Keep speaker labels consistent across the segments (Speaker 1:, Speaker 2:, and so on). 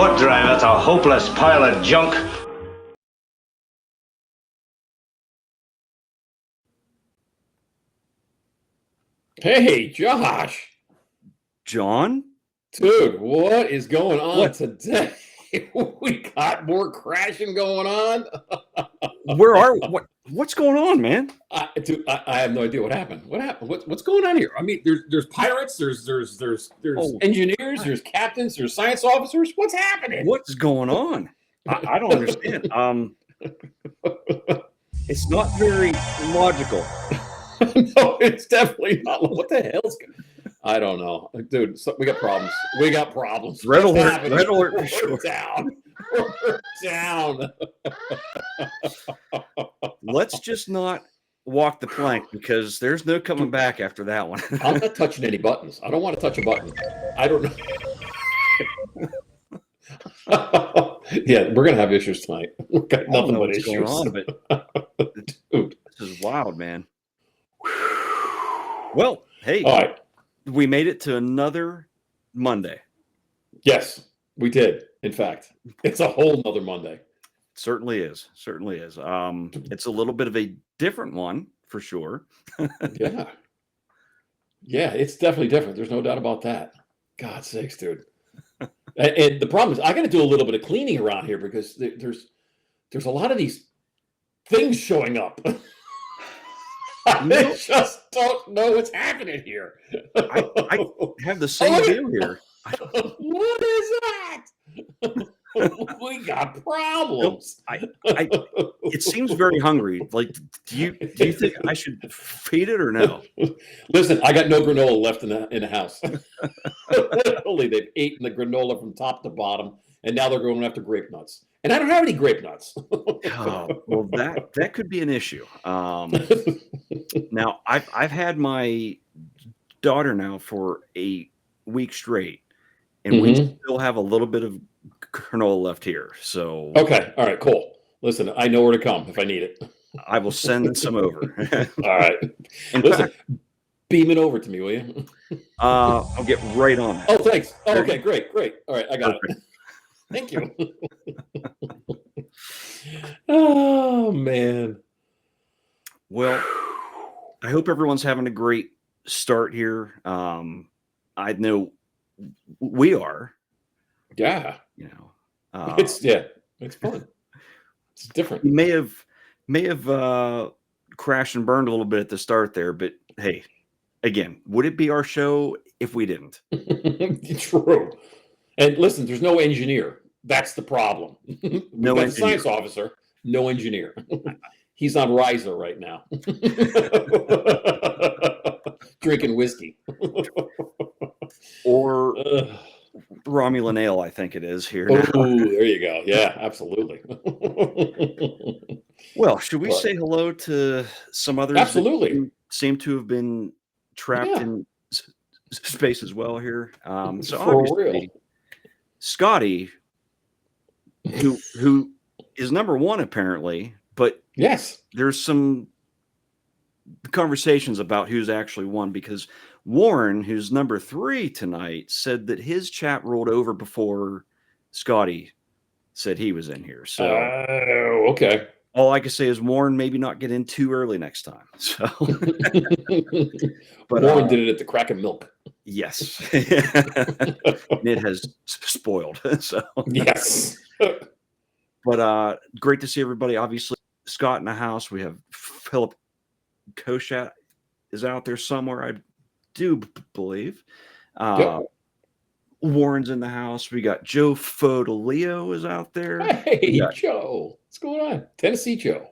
Speaker 1: what, Drive? That's a hopeless pile of junk.
Speaker 2: Hey, Josh.
Speaker 3: John?
Speaker 2: Dude, what is going on today? We got more crashing going on.
Speaker 3: What's going on, man?
Speaker 2: Dude, I have no idea what happened. What happened? What's going on here? I mean, there's pirates, there's engineers, there's captains, there's science officers. What's happening?
Speaker 3: What's going on? I don't understand. It's not very logical.
Speaker 2: No, it's definitely not. What the hell's going on? I don't know, dude. We got problems. We got problems.
Speaker 3: Red alert for sure.
Speaker 2: We're down. We're down.
Speaker 3: Let's just not walk the plank because there's no coming back after that one.
Speaker 2: I'm not touching any buttons. I don't want to touch a button. I don't know. Yeah, we're gonna have issues tonight. We've got nothing but issues.
Speaker 3: Going on, but dude, this is wild, man. Well, hey.
Speaker 2: All right.
Speaker 3: We made it to another Monday.
Speaker 2: Yes, we did. In fact, it's a whole nother Monday.
Speaker 3: Certainly is. Certainly is. It's a little bit of a different one for sure.
Speaker 2: Yeah. Yeah, it's definitely different. There's no doubt about that. God's sakes, dude. And the problem is I got to do a little bit of cleaning around here because there's a lot of these things showing up. I just don't know what's happening here.
Speaker 3: I have the same deal here.
Speaker 2: What is that? We got problems.
Speaker 3: It seems very hungry. Like, do you think I should feed it or no?
Speaker 2: Listen, I got no granola left in the house. Literally, they've eaten the granola from top to bottom, and now they're going after grape nuts. And I don't have any grape nuts.
Speaker 3: Well, that could be an issue. Now, I've had my daughter now for a week straight, and we still have a little bit of granola left here. So
Speaker 2: okay, all right, cool. Listen, I know where to come if I need it.
Speaker 3: I will send some over.
Speaker 2: All right. Listen, beam it over to me, will you?
Speaker 3: I'll get right on that.
Speaker 2: Oh, thanks. Oh, okay, great. All right, I got it. Thank you. Oh, man.
Speaker 3: Well, I hope everyone's having a great start here. I know we are.
Speaker 2: Yeah.
Speaker 3: You know,
Speaker 2: it's fun. It's different.
Speaker 3: You may have crashed and burned a little bit at the start there, but hey, again, would it be our show if we didn't?
Speaker 2: True. And listen, there's no engineer. That's the problem.
Speaker 3: No
Speaker 2: engineer. Science officer, no engineer. He's on Riser right now. Drinking whiskey.
Speaker 3: Or Romulan ale, I think it is here.
Speaker 2: Oh, there you go. Yeah, absolutely.
Speaker 3: Well, should we say hello to some others?
Speaker 2: Absolutely.
Speaker 3: That seem to have been trapped in space as well here. So obviously, real. Scotty, who is number one apparently, but
Speaker 2: yes,
Speaker 3: there's some conversations about who's actually won because Warren, who's number 3 tonight, said that his chat rolled over before Scotty said he was in here. So,
Speaker 2: okay.
Speaker 3: All I can say is Warren maybe not get in too early next time. So,
Speaker 2: but Warren did it at the crack of milk.
Speaker 3: Yes, it has spoiled. So
Speaker 2: yes,
Speaker 3: but great to see everybody. Obviously, Scott in the house. We have Philip Koshat is out there somewhere. I do believe. Warren's in the house. We got Joe Fodolio is out there.
Speaker 2: Hey, Joe. What's going on? Tennessee Joe.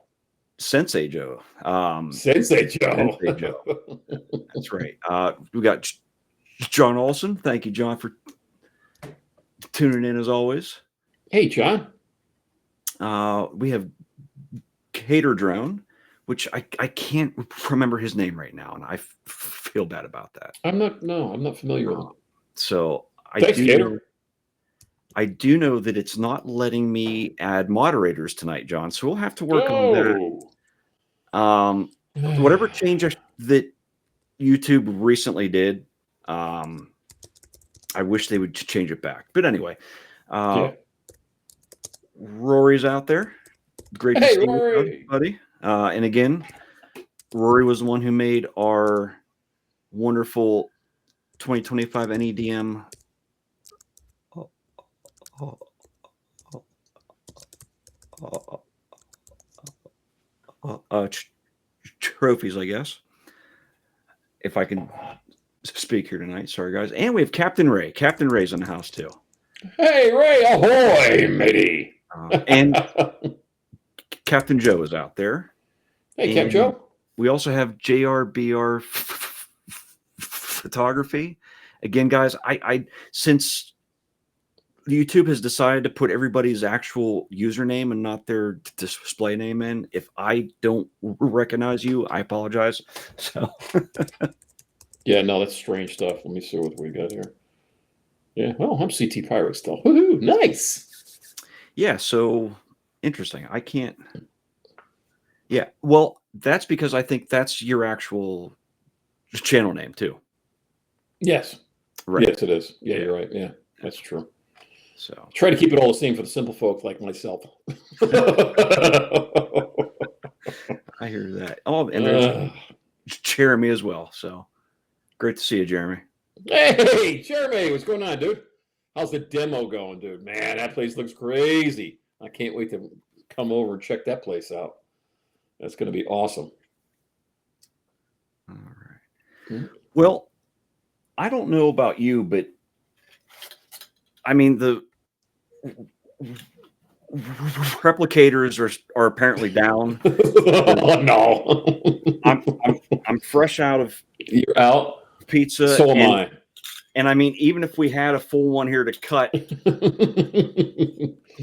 Speaker 3: Sensei Joe.
Speaker 2: Sensei Joe.
Speaker 3: Sensei Joe. That's right. We got John Olson. Thank you, John, for tuning in as always.
Speaker 2: Hey, John.
Speaker 3: We have Cater Drone, which I can't remember his name right now, and I feel bad about that.
Speaker 2: I'm not familiar with him.
Speaker 3: So
Speaker 2: Thanks,
Speaker 3: I do know that it's not letting me add moderators tonight, John. So we'll have to work on that. Whatever change that YouTube recently did, I wish they would change it back. But anyway, Rory's out there. Great to
Speaker 2: Hey,
Speaker 3: see you,
Speaker 2: Rory.
Speaker 3: buddy. And again, Rory was the one who made our wonderful 2025 NEDM trophies, I guess. If I can speak here tonight. Sorry, guys. And we have Captain Ray. Captain Ray's in the house, too.
Speaker 2: Hey, Ray. Ahoy, matey.
Speaker 3: And Captain Joe is out there.
Speaker 2: Hey, Cap Joe.
Speaker 3: We also have JRBR Photography. Again, guys, I since YouTube has decided to put everybody's actual username and not their display name in, if I don't recognize you, I apologize. So
Speaker 2: yeah, no, that's strange stuff. Let me see what we got here. Yeah, well, I'm CT Pirate still. Woohoo, nice.
Speaker 3: Yeah, so interesting. I can't. Yeah, well, that's because I think that's your actual channel name too.
Speaker 2: Yes.
Speaker 3: Right.
Speaker 2: Yes, it is. Yeah, you're right. Yeah, that's true.
Speaker 3: So
Speaker 2: try to keep it all the same for the simple folk like myself.
Speaker 3: I hear that. Oh, and there's Jeremy as well. So great to see you, Jeremy.
Speaker 2: Hey, Jeremy, what's going on, dude? How's the demo going, dude? Man, that place looks crazy. I can't wait to come over and check that place out. That's going to be awesome.
Speaker 3: All right. Mm-hmm. Well, I don't know about you, but I mean, the replicators are apparently down.
Speaker 2: Oh, no.
Speaker 3: I'm fresh out of
Speaker 2: You're out
Speaker 3: pizza.
Speaker 2: So am I.
Speaker 3: And I mean, even if we had a full one here to cut,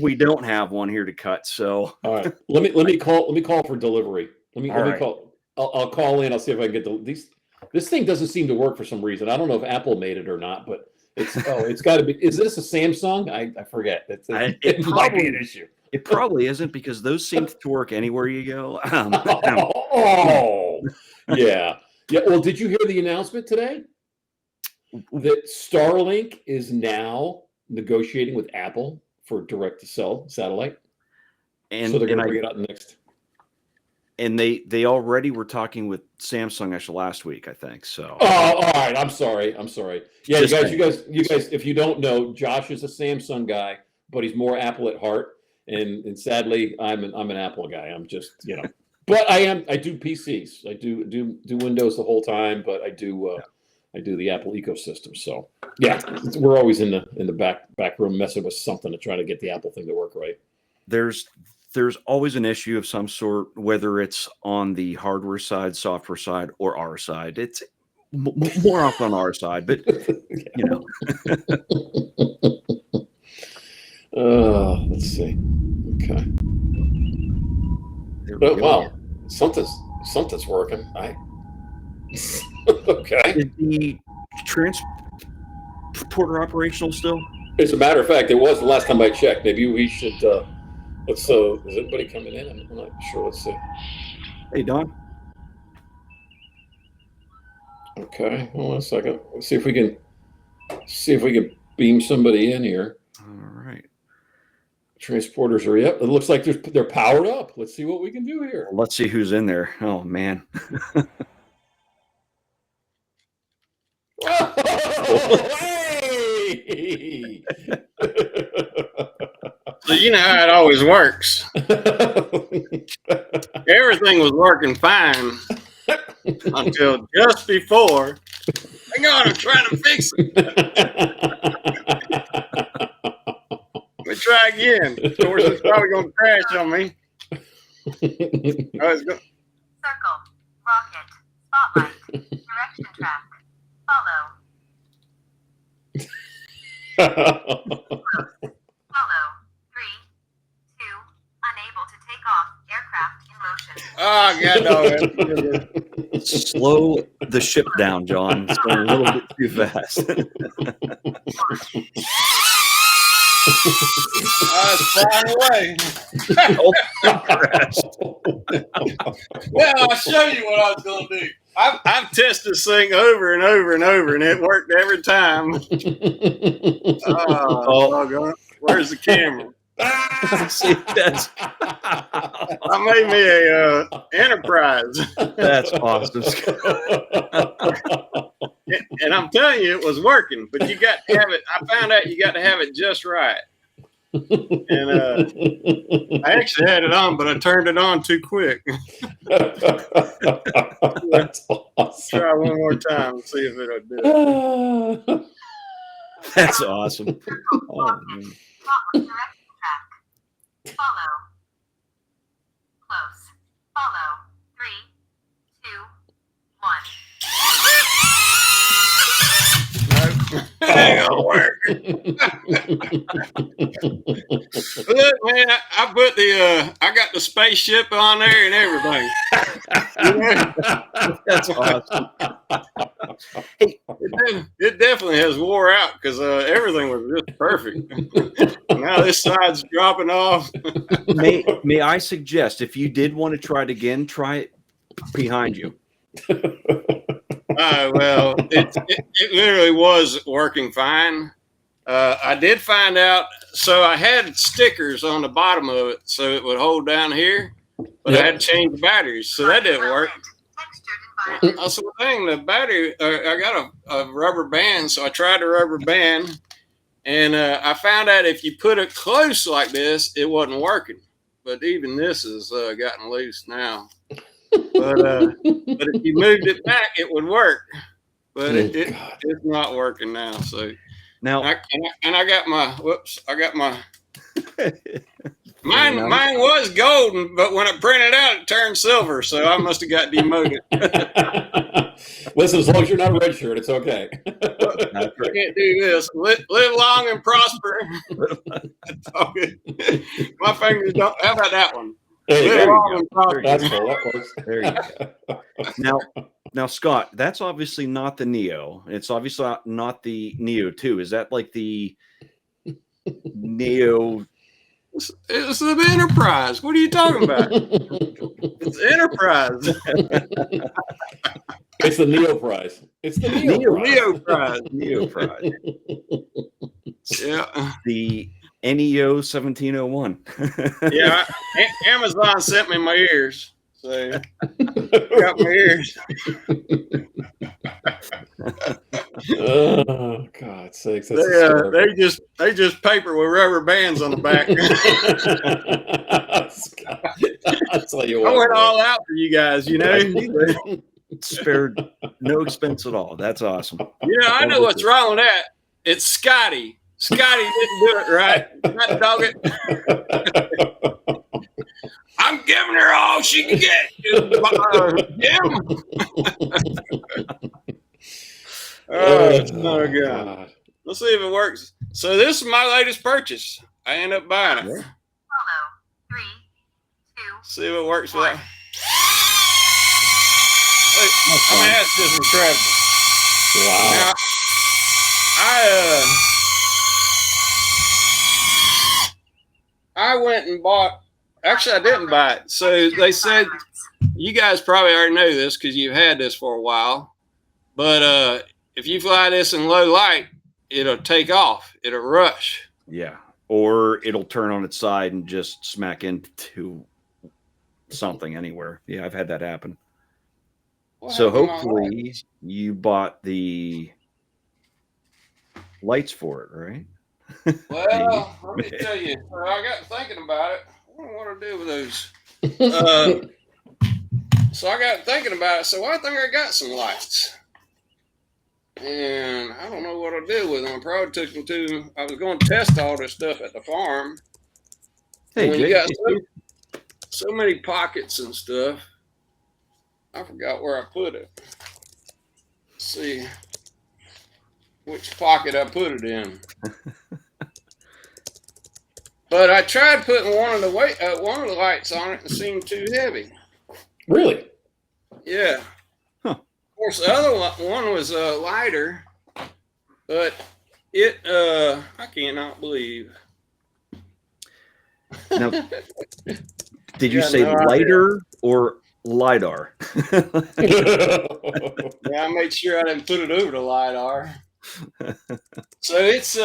Speaker 3: we don't have one here to cut. So
Speaker 2: all right, let me call for delivery. Let me call. I'll call in. I'll see if I can get these. This thing doesn't seem to work for some reason. I don't know if Apple made it or not, but it's got to be. Is this a Samsung? I forget. It might be an issue.
Speaker 3: It probably isn't, because those seem to work anywhere you go.
Speaker 2: Yeah. Well, did you hear the announcement today that Starlink is now negotiating with Apple for direct-to-cell satellite?
Speaker 3: And
Speaker 2: so they're going to bring it out next.
Speaker 3: And they already were talking with Samsung actually last week, I think. So.
Speaker 2: Oh, all right. I'm sorry. Yeah, you guys. If you don't know, Josh is a Samsung guy, but he's more Apple at heart. And sadly, I'm an Apple guy. I'm just, but I do PCs. I do Windows the whole time, but I do the Apple ecosystem. So yeah, we're always in the back room messing with something to try to get the Apple thing to work right.
Speaker 3: There's always an issue of some sort, whether it's on the hardware side, software side, or our side. It's more often on our side, but
Speaker 2: let's see. Okay. Wow, something's working. Okay.
Speaker 3: Is the transporter operational still?
Speaker 2: As a matter of fact, it was the last time I checked. Maybe we should. Let's. Is anybody coming in? I'm not sure. Let's see.
Speaker 3: Hey, Don.
Speaker 2: Okay, hold on a second. Let's see if we can beam somebody in here.
Speaker 3: All right.
Speaker 2: Transporters are up. It looks like they're powered up. Let's see what we can do here.
Speaker 3: Let's see who's in there. Oh man.
Speaker 2: Oh, hey!
Speaker 4: So you know how it always works. Everything was working fine until just before. Hang on, I'm trying to fix it. Let me try again. Of course, it's probably going to crash on me.
Speaker 5: Circle, rocket, spotlight, direction track, follow. Follow. 3, 2, unable to take off. Aircraft in motion.
Speaker 4: Oh, God, no.
Speaker 3: Slow the ship down, John. It's going a little bit too fast.
Speaker 4: It's flying away. Well, I'll show you what I was going to do. I've tested this thing over and over and over, and it worked every time. Oh, God. Where's the camera?
Speaker 3: See, that's
Speaker 4: I made me a Enterprise,
Speaker 3: that's awesome.
Speaker 4: and I'm telling you, it was working. But you got to have it. I found out you got to have it just right. And I actually had it on, but I turned it on too quick.
Speaker 2: That's awesome.
Speaker 4: Try one more time and see if it'll do it.
Speaker 3: That's awesome. Oh, man.
Speaker 5: Direction track. Follow. Close. Follow. 3, 2, 1.
Speaker 4: Ain't gonna work. Look, man, I put I got the spaceship on there and everything.
Speaker 3: That's awesome.
Speaker 4: It definitely has wore out because everything was just perfect. Now this side's dropping off.
Speaker 3: May I suggest, if you did want to try it again, try it behind you.
Speaker 4: Well, it literally was working fine. I did find out, so I had stickers on the bottom of it so it would hold down here, but I had to change the batteries, so that didn't work.
Speaker 5: Textured environment.
Speaker 4: Also, the thing, the battery, I got a rubber band, so I tried the rubber band, and I found out if you put it close like this, it wasn't working. But even this has gotten loose now. But if you moved it back, it would work. But it's not working now. So
Speaker 3: Now,
Speaker 4: I got my mine was golden, but when it printed out, it turned silver. So I must have got demoted.
Speaker 2: Listen, as long as you're not registered, it's okay.
Speaker 4: I can't do this. Live long and prosper. That's all good. My fingers don't. How about that one? Live long and prosper.
Speaker 2: That's cool. That works.
Speaker 3: there you go. Now, Scott, that's obviously not the Neo. It's obviously not the Neo 2. Is that like the Neo?
Speaker 4: It's the Enterprise. What are you talking about? It's Enterprise.
Speaker 2: It's the Neo Prize. It's the Neo Prize.
Speaker 4: Neo Prize.
Speaker 3: Neo Prize.
Speaker 4: Yeah.
Speaker 3: The NEO 1701.
Speaker 4: Yeah. Amazon sent me my ears. So got my ears.
Speaker 2: Oh, God's sakes. That's
Speaker 4: they just paper with rubber bands on the back.
Speaker 2: I'll tell you
Speaker 4: I
Speaker 2: what.
Speaker 4: went all out for you guys, you know.
Speaker 3: Spared no expense at all. That's awesome.
Speaker 4: I know what's wrong with that. It's Scotty. Scotty didn't do it right. Not dog it. I'm giving her all she can get. Jim. Oh, God. Let's see if it works. So this is my latest purchase. I end up buying it.
Speaker 5: Follow. 3, 2.
Speaker 4: See if it works for that. Hey, I'm gonna ask this incredible.
Speaker 2: Wow.
Speaker 4: Now, I went and bought. Actually, I didn't buy it. So they said, you guys probably already know this because you've had this for a while. But if you fly this in low light, it'll take off. It'll rush.
Speaker 3: Yeah. Or it'll turn on its side and just smack into something anywhere. Yeah, I've had that happen. So hopefully you bought the lights for it, right?
Speaker 4: Well, let me tell you. I got thinking about it. I don't know what to do with those. So I got thinking about it. So I think I got some lights. And I don't know what I'll do with them. I probably took them to, I was going to test all this stuff at the farm.
Speaker 3: Hey,
Speaker 4: when
Speaker 3: Jake,
Speaker 4: you got so many pockets and stuff, I forgot where I put it. Let's see which pocket I put it in. But I tried putting one of the lights on it and it seemed too heavy.
Speaker 2: Really?
Speaker 4: Yeah.
Speaker 3: Huh.
Speaker 4: Of course, the other one was lighter, but it I cannot believe.
Speaker 3: Now, did you
Speaker 4: Yeah,
Speaker 3: say
Speaker 4: no
Speaker 3: lighter or LiDAR?
Speaker 4: Yeah, I made sure I didn't put it over the LiDAR. So it's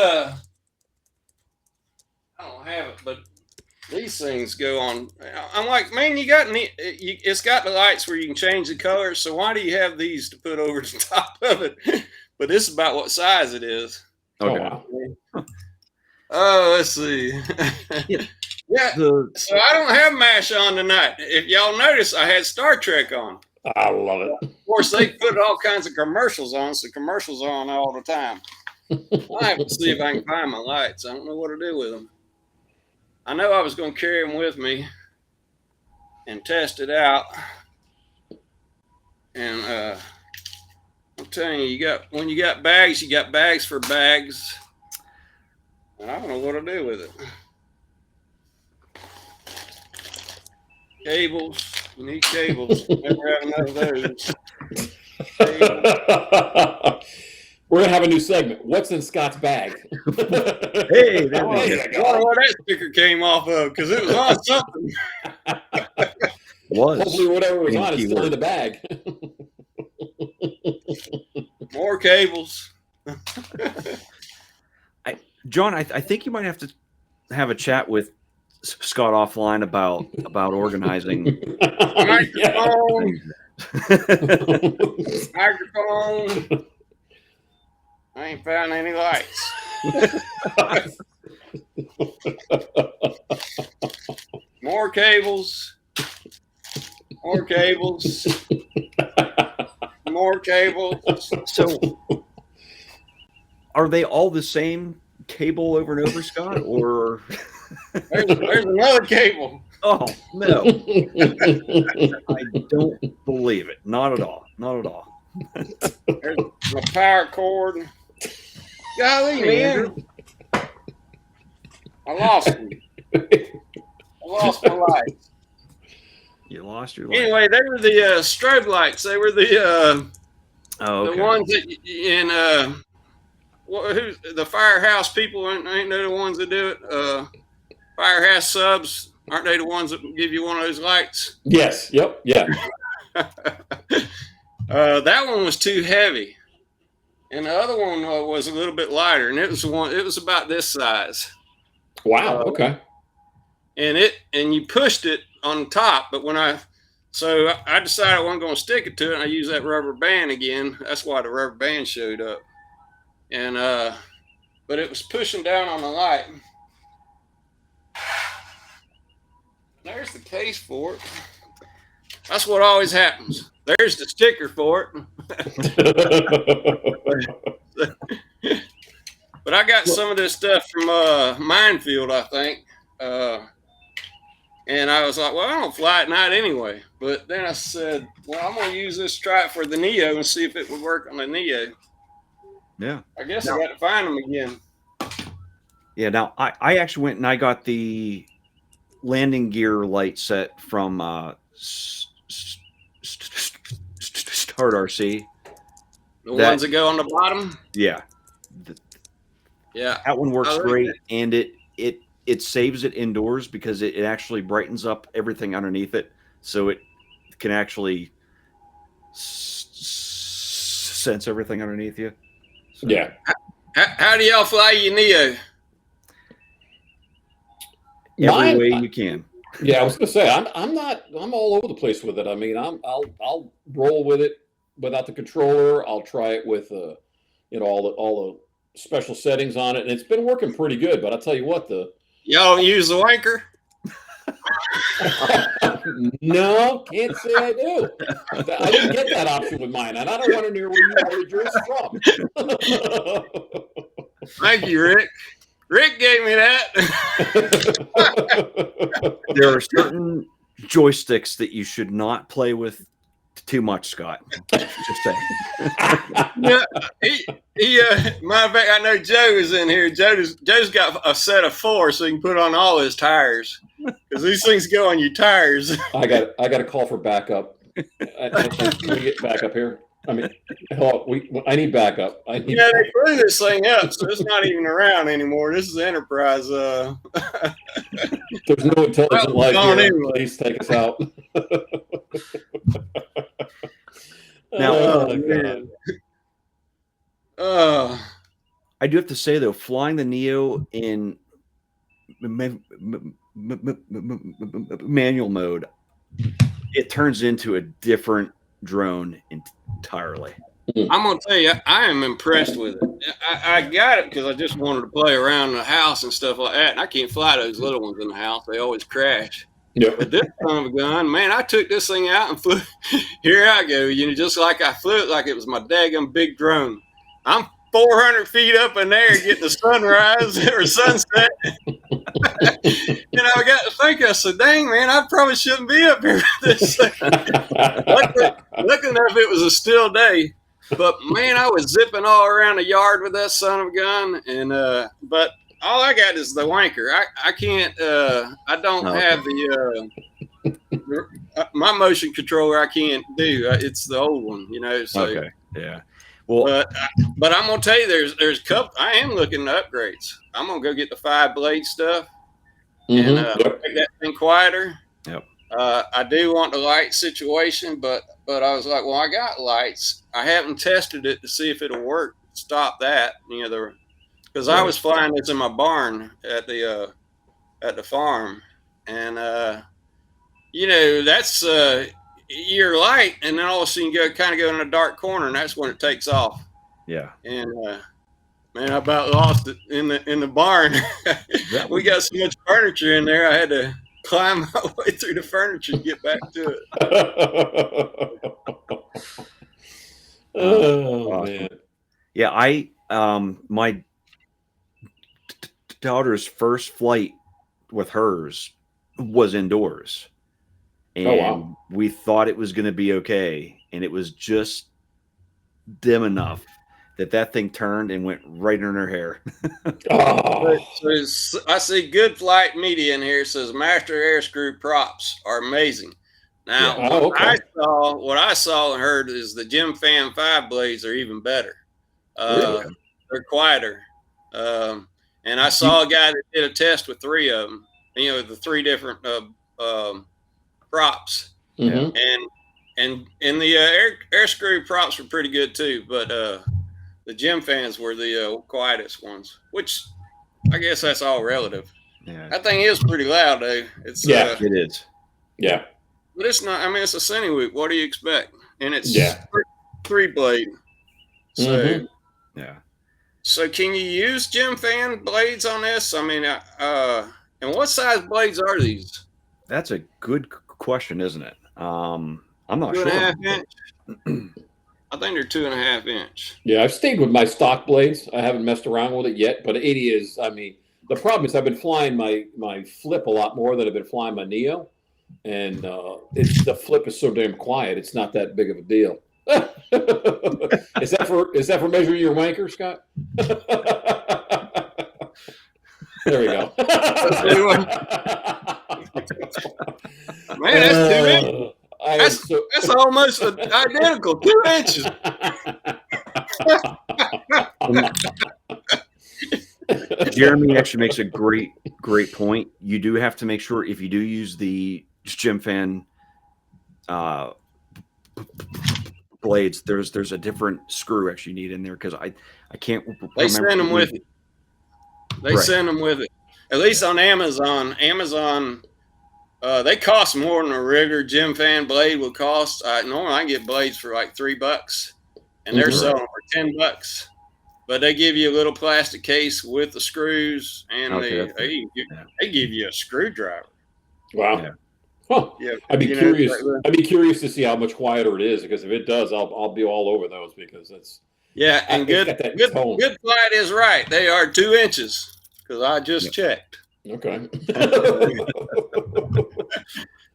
Speaker 4: I don't have it, but these things go on. I'm like, man, it's got the lights where you can change the color. So why do you have these to put over the top of it? But this is about what size it is.
Speaker 2: Oh,
Speaker 3: Okay.
Speaker 2: wow.
Speaker 4: Oh, let's see. Yeah. So I don't have MASH on tonight. If y'all notice, I had Star Trek on.
Speaker 2: I love it.
Speaker 4: Of course, they put all kinds of commercials on, so commercials are on all the time. I have to see if I can find my lights. I don't know what to do with them. I know I was going to carry them with me and test it out. And I'm telling you, when you got bags, you got bags for bags. And I don't know what to do with it. Cables. You need cables. Never have enough of those.
Speaker 2: We're going to have a new segment. What's in Scott's bag?
Speaker 3: Hey, there we
Speaker 4: I
Speaker 3: go.
Speaker 4: wonder where that sticker came off of, because it was on something.
Speaker 2: Hopefully whatever was
Speaker 3: Same
Speaker 2: on is still
Speaker 3: keyword.
Speaker 2: in the bag.
Speaker 4: More cables.
Speaker 3: John, I think you might have to have a chat with Scott offline about organizing.
Speaker 4: Microphone. Microphone. I ain't found any lights. More cables. More cables. More cables.
Speaker 3: So, are they all the same cable over and over, Scott? Or
Speaker 4: There's another cable.
Speaker 3: oh no, I don't believe it. Not at all. Not at all.
Speaker 4: There's my power cord. Golly, man. I lost them. I lost my lights.
Speaker 3: You lost your light.
Speaker 4: Anyway, they were the strobe lights. They were the
Speaker 3: Okay.
Speaker 4: ones that in who's the firehouse people ain't they the ones that do it? Firehouse subs, aren't they the ones that give you one of those lights?
Speaker 2: Yes. Yep. Yeah.
Speaker 4: That one was too heavy, and the other one was a little bit lighter, and it was about this size.
Speaker 2: Wow. Okay.
Speaker 4: And you pushed it on top, but so I decided I wasn't going to stick it to it, and I used that rubber band again. That's why the rubber band showed up. And but it was pushing down on the light. There's the case for it. That's what always happens. There's the sticker for it. But I got some of this stuff from Minefield, I think. And I was like, well, I don't fly at night anyway. But then I said, well, I'm going to use this, try it for the Neo and see if it would work on the Neo.
Speaker 3: Yeah.
Speaker 4: I guess I got to find them again.
Speaker 3: Yeah. Now I actually went and I got the landing gear light set from Start RC.
Speaker 4: The ones that go on the bottom?
Speaker 3: Yeah.
Speaker 4: Yeah.
Speaker 3: That one works
Speaker 4: I like
Speaker 3: great,
Speaker 4: it.
Speaker 3: and it saves it indoors because it actually brightens up everything underneath it, so it can actually sense everything underneath you. So,
Speaker 2: Yeah.
Speaker 4: How do y'all fly your Neo?
Speaker 3: every way you can.
Speaker 2: Yeah, I was gonna say I'm all over the place with it. I mean, I'll roll with it without the controller. I'll try it with all the special settings on it, and it's been working pretty good. But I'll tell you what,
Speaker 4: Y'all use the wanker?
Speaker 2: no, can't say I do. I didn't get that option with mine, and I don't want to know where yours from.
Speaker 4: Thank you, Rick. Rick gave me that.
Speaker 3: There are certain joysticks that you should not play with too much, Scott. Just saying.
Speaker 4: Yeah, matter of fact, I know Joe is in here. Joe's got a set of 4, so he can put on all his tires because these things go on your tires.
Speaker 2: I got a call for backup. Can we get backup here? I mean, I need backup.
Speaker 4: They blew this thing up, so it's not even around anymore. This is Enterprise.
Speaker 2: There's no intelligent life here.
Speaker 4: Anyway.
Speaker 2: Please take us out.
Speaker 3: Now,
Speaker 2: God.
Speaker 3: I do have to say though, flying the Neo in manual mode, it turns into a different drone entirely.
Speaker 4: I'm gonna tell you, I am impressed with it. I got it because I just wanted to play around the house and stuff like that. And I can't fly those little ones in the house; they always crash.
Speaker 2: Yeah.
Speaker 4: But this son of a gun, man, I took this thing out and flew. Here I go, just like I flew it like it was my daggum big drone. I'm 400 feet up in there getting the sunrise or sunset. And I got to think, I said, dang, man, I probably shouldn't be up here with this thing. Lucky enough, it was a still day. But, man, I was zipping all around the yard with that son of a gun. And but all I got is the wanker. I can't, I don't have my motion controller I can't do. It's the old one, So.
Speaker 3: Okay, yeah. Well,
Speaker 4: but I'm gonna tell you, there's a couple. I am looking at upgrades. I'm gonna go get the 5-blade stuff and make that thing quieter.
Speaker 3: Yep.
Speaker 4: I do want the light situation, but I was like, well, I got lights. I haven't tested it to see if it'll work. Stop that, because I was flying this in my barn at the farm, and that's your light, and then all of a sudden you kind of go in a dark corner, and that's when it takes off.
Speaker 3: Yeah.
Speaker 4: And man, I about lost it in the barn. We got so much furniture in there, I had to climb my way through the furniture to get back to it.
Speaker 2: Oh man.
Speaker 3: Yeah, my daughter's first flight with hers was indoors. And we thought it was going to be okay. And it was just dim enough that thing turned and went right in her hair.
Speaker 4: So I see Good Flight Media in here. It says Master Air Screw props are amazing. Now, what I saw and heard is the Jim Fan 5 blades are even better. They're quieter. And I saw a guy that did a test with 3 of them, the 3 different props.
Speaker 2: Mm-hmm.
Speaker 4: And the air screw props were pretty good too, but the Jim Fans were the quietest ones, which I guess that's all relative.
Speaker 3: Yeah.
Speaker 4: That thing is pretty loud, though.
Speaker 3: It is. Yeah.
Speaker 4: But it's not. I mean, it's a Cinewoop. What do you expect? And it's 3-blade. So So can you use Jim Fan blades on this? I mean, and what size blades are these?
Speaker 3: That's a good question, isn't it? I'm not
Speaker 4: 2.5
Speaker 3: sure.
Speaker 4: inch. I think they're 2.5 inch.
Speaker 2: Yeah, I've stayed with my stock blades. I haven't messed around with it yet, but 80 is. I mean, the problem is I've been flying my Flip a lot more than I've been flying my Neo, and the Flip is so damn quiet. It's not that big of a deal. Is that for measuring your wanker, Scott? There we go.
Speaker 4: Man, that's 2 inches. That's almost identical. 2 inches.
Speaker 3: Jeremy actually makes a great point. You do have to make sure if you do use the Jim Fan blades, there's a different screw actually you need in there because I can't remember.
Speaker 4: They send them with it. They send them with it. At least on Amazon. They cost more than a regular Jim Fan blade would cost. Normally I can get blades for like $3, and they're selling for $10. But they give you a little plastic case with the screws, and they give you a screwdriver.
Speaker 2: Wow.
Speaker 3: Yeah.
Speaker 2: Huh.
Speaker 4: Yeah,
Speaker 2: I'd be curious. I'd be curious to see how much quieter it is, because if it does, I'll be all over those, because it's
Speaker 4: and good Flight is right. They are 2 inches because I just checked.
Speaker 2: Okay.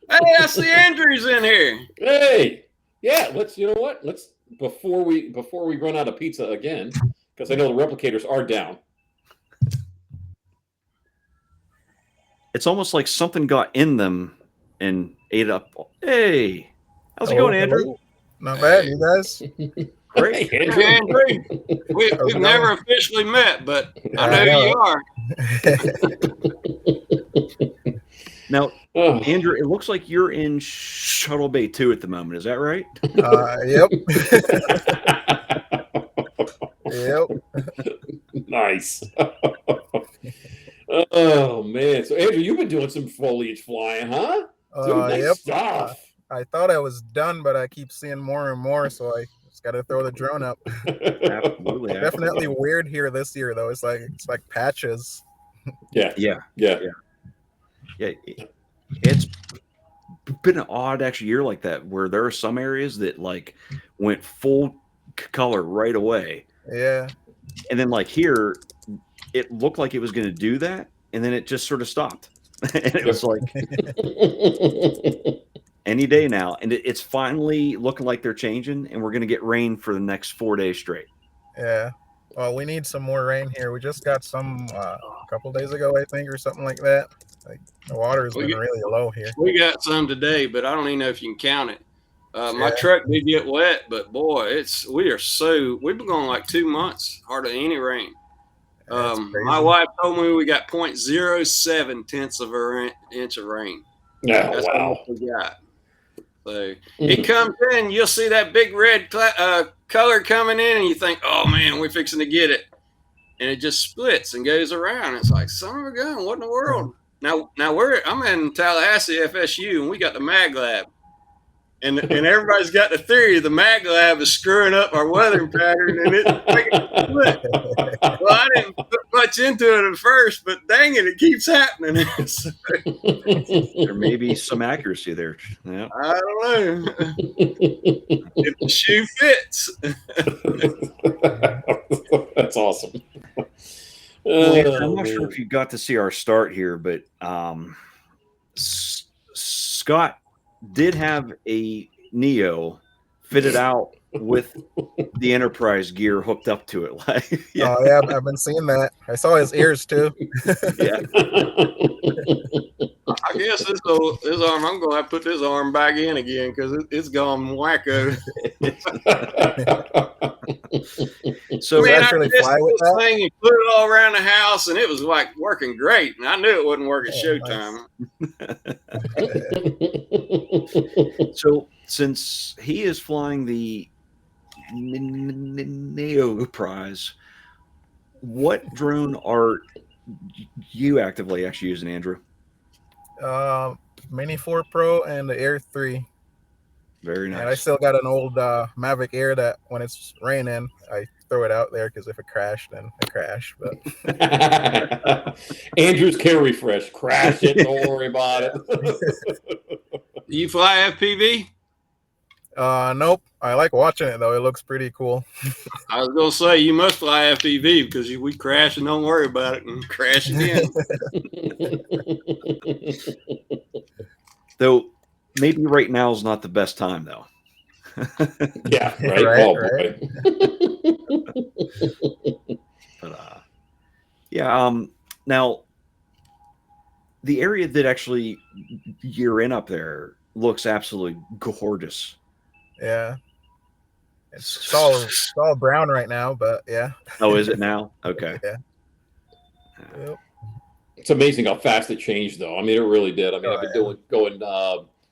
Speaker 4: Hey, I see Andrew's in here.
Speaker 2: Hey, yeah. Let's before we run out of pizza again, because I know the replicators are down.
Speaker 3: It's almost like something got in them and ate up. Hey, how's it going, Andrew?
Speaker 6: Not bad, you guys.
Speaker 3: Great.
Speaker 2: Hey,
Speaker 4: Andrew. We've never officially met, but I know who you are.
Speaker 3: Now, Andrew, it looks like you're in Shuttle Bay 2 at the moment. Is that right?
Speaker 6: Yep.
Speaker 2: Nice. Oh man! So Andrew, you've been doing some foliage flying, huh? Dude, nice
Speaker 6: Yep.
Speaker 2: stuff.
Speaker 6: I thought I was done, but I keep seeing more and more, so I just got to throw the drone up.
Speaker 3: Absolutely.
Speaker 6: Definitely weird here this year, though. It's like patches.
Speaker 2: Yeah.
Speaker 3: Yeah.
Speaker 2: Yeah.
Speaker 3: Yeah. It's been an odd actually year like that where there are some areas that like went full color right away.
Speaker 6: Yeah.
Speaker 3: And then like here, it looked like it was going to do that. And then it just sort of stopped. And it was like any day now. And it's finally looking like they're changing. And we're going to get rain for the next 4 days straight.
Speaker 6: Yeah. Well, we need some more rain here. We just got some a couple days ago, I think, or something like that. Like the water has been really low here.
Speaker 4: We got some today, but I don't even know if you can count it. My
Speaker 6: Yeah.
Speaker 4: truck did get wet, but boy, we've been going like 2 months, hardly any rain.
Speaker 6: That's crazy.
Speaker 4: My wife told me we got 0.07 tenths of an inch of rain. That's how much we got. So it comes in, you'll see that big red color coming in, and you think, "Oh man, we're fixing to get it," and it just splits and goes around. It's like, son of a gun, what in the world? Now I'm in Tallahassee, FSU, and we got the Mag Lab. And everybody's got the theory the Mag Lab is screwing up our weathering pattern, and it's making it split. Well, I didn't put much into it at first, but dang it keeps happening.
Speaker 3: There may be some accuracy there. Yeah.
Speaker 4: I don't know if the shoe fits.
Speaker 2: That's awesome.
Speaker 3: Well, I'm not sure if you got to see our start here, but Scott did have a Neo fitted out with the Enterprise gear hooked up to it. Like,
Speaker 6: yeah. Oh yeah, I've been seeing that. I saw his ears too.
Speaker 3: Yeah.
Speaker 4: I guess this arm, I'm going to have to put this arm back in again because it's gone wacko.
Speaker 3: So
Speaker 6: man,
Speaker 4: I
Speaker 6: actually
Speaker 4: tested
Speaker 6: fly with
Speaker 4: this
Speaker 6: that?
Speaker 4: thing and put it all around the house, and it was like working great. And I knew it wouldn't work at showtime.
Speaker 3: So since he is flying the Neo prize, what drone are you actively actually using, Andrew?
Speaker 6: Mini 4 Pro and the Air 3.
Speaker 3: Very nice.
Speaker 6: And I still got an old Mavic Air that when it's raining, I throw it out there because if it crashed, then it crashed. But
Speaker 2: Andrew's care refresh. Crash it. Don't worry about it.
Speaker 4: Do you fly FPV?
Speaker 6: nope. I like watching it though. It looks pretty cool.
Speaker 4: I was going to say, you must fly FPV because we crash and don't worry about it and crash again.
Speaker 3: Though maybe right now is not the best time, though.
Speaker 2: Yeah, right.
Speaker 6: Right,
Speaker 2: Oh,
Speaker 6: right.
Speaker 2: boy.
Speaker 3: But yeah. Now, the area that actually you're in up there looks absolutely gorgeous.
Speaker 6: Yeah. It's all brown right now, but yeah.
Speaker 3: Oh, is it now? Okay.
Speaker 6: Yeah. Yep.
Speaker 2: It's amazing how fast it changed, though. I mean, it really did. I mean, I've been going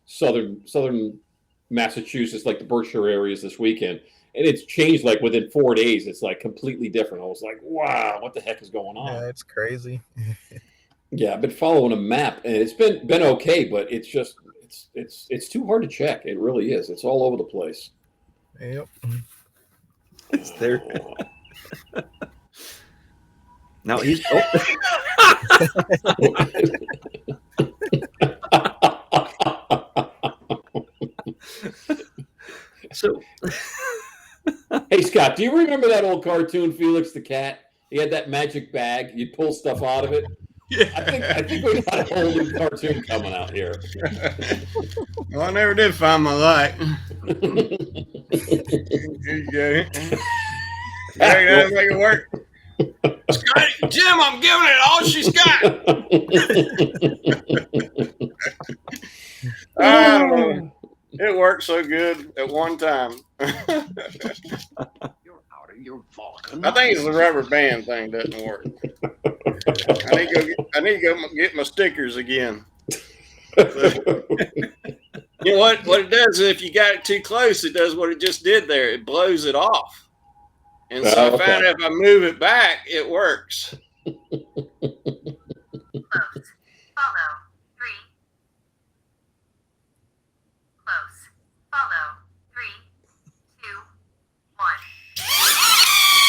Speaker 2: southern Massachusetts, like the Berkshire areas this weekend, and it's changed like within 4 days. It's like completely different. I was like, wow, what the heck is going on?
Speaker 6: Yeah, it's crazy.
Speaker 2: Yeah, I've been following a map, and it's been okay, but it's just it's too hard to check. It really is. It's all over the place.
Speaker 6: Yep.
Speaker 3: It's there. Now he's. So,
Speaker 2: Hey, Scott, do you remember that old cartoon, Felix the Cat? He had that magic bag. You'd pull stuff out of it.
Speaker 4: Yeah.
Speaker 2: I think we got a whole new cartoon coming out here.
Speaker 4: Well, I never did find my light. There you go. Yeah, make it work. Scotty, Jim, I'm giving it all she's got. I don't know. It worked so good at one time.
Speaker 3: You're out of your Vulcan.
Speaker 4: I think it's the rubber band thing doesn't work. I need to go get my stickers again. So, you know what it does is if you got it too close, it does what it just did there. It blows it off. And so I found out if I move it back, it works.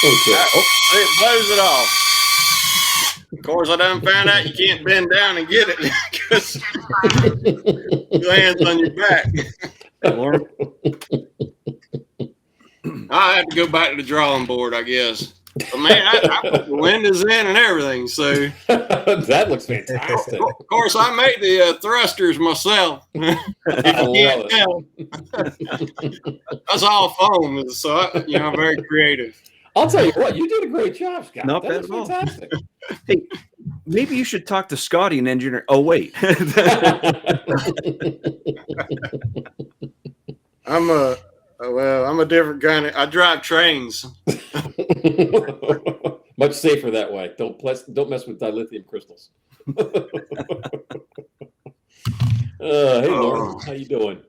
Speaker 4: It blows it off. Of course, I done found out you can't bend down and get it because it lands on your back.
Speaker 3: Lauren?
Speaker 4: I have to go back to the drawing board, I guess. But man, I put the windows in and everything. So
Speaker 2: that looks fantastic.
Speaker 4: of course, I make the thrusters myself. If you can't tell, that's all foam. So I'm very creative.
Speaker 2: I'll tell you what, you did a great job, Scott.
Speaker 3: Not
Speaker 2: that
Speaker 3: bad
Speaker 2: was
Speaker 3: at all.
Speaker 2: fantastic.
Speaker 3: Hey, maybe you should talk to Scotty, an engineer. Oh, wait.
Speaker 4: I'm a different kind of. I drive trains.
Speaker 2: Much safer that way. Don't mess with dilithium crystals. Hey, Lauren, how you doing?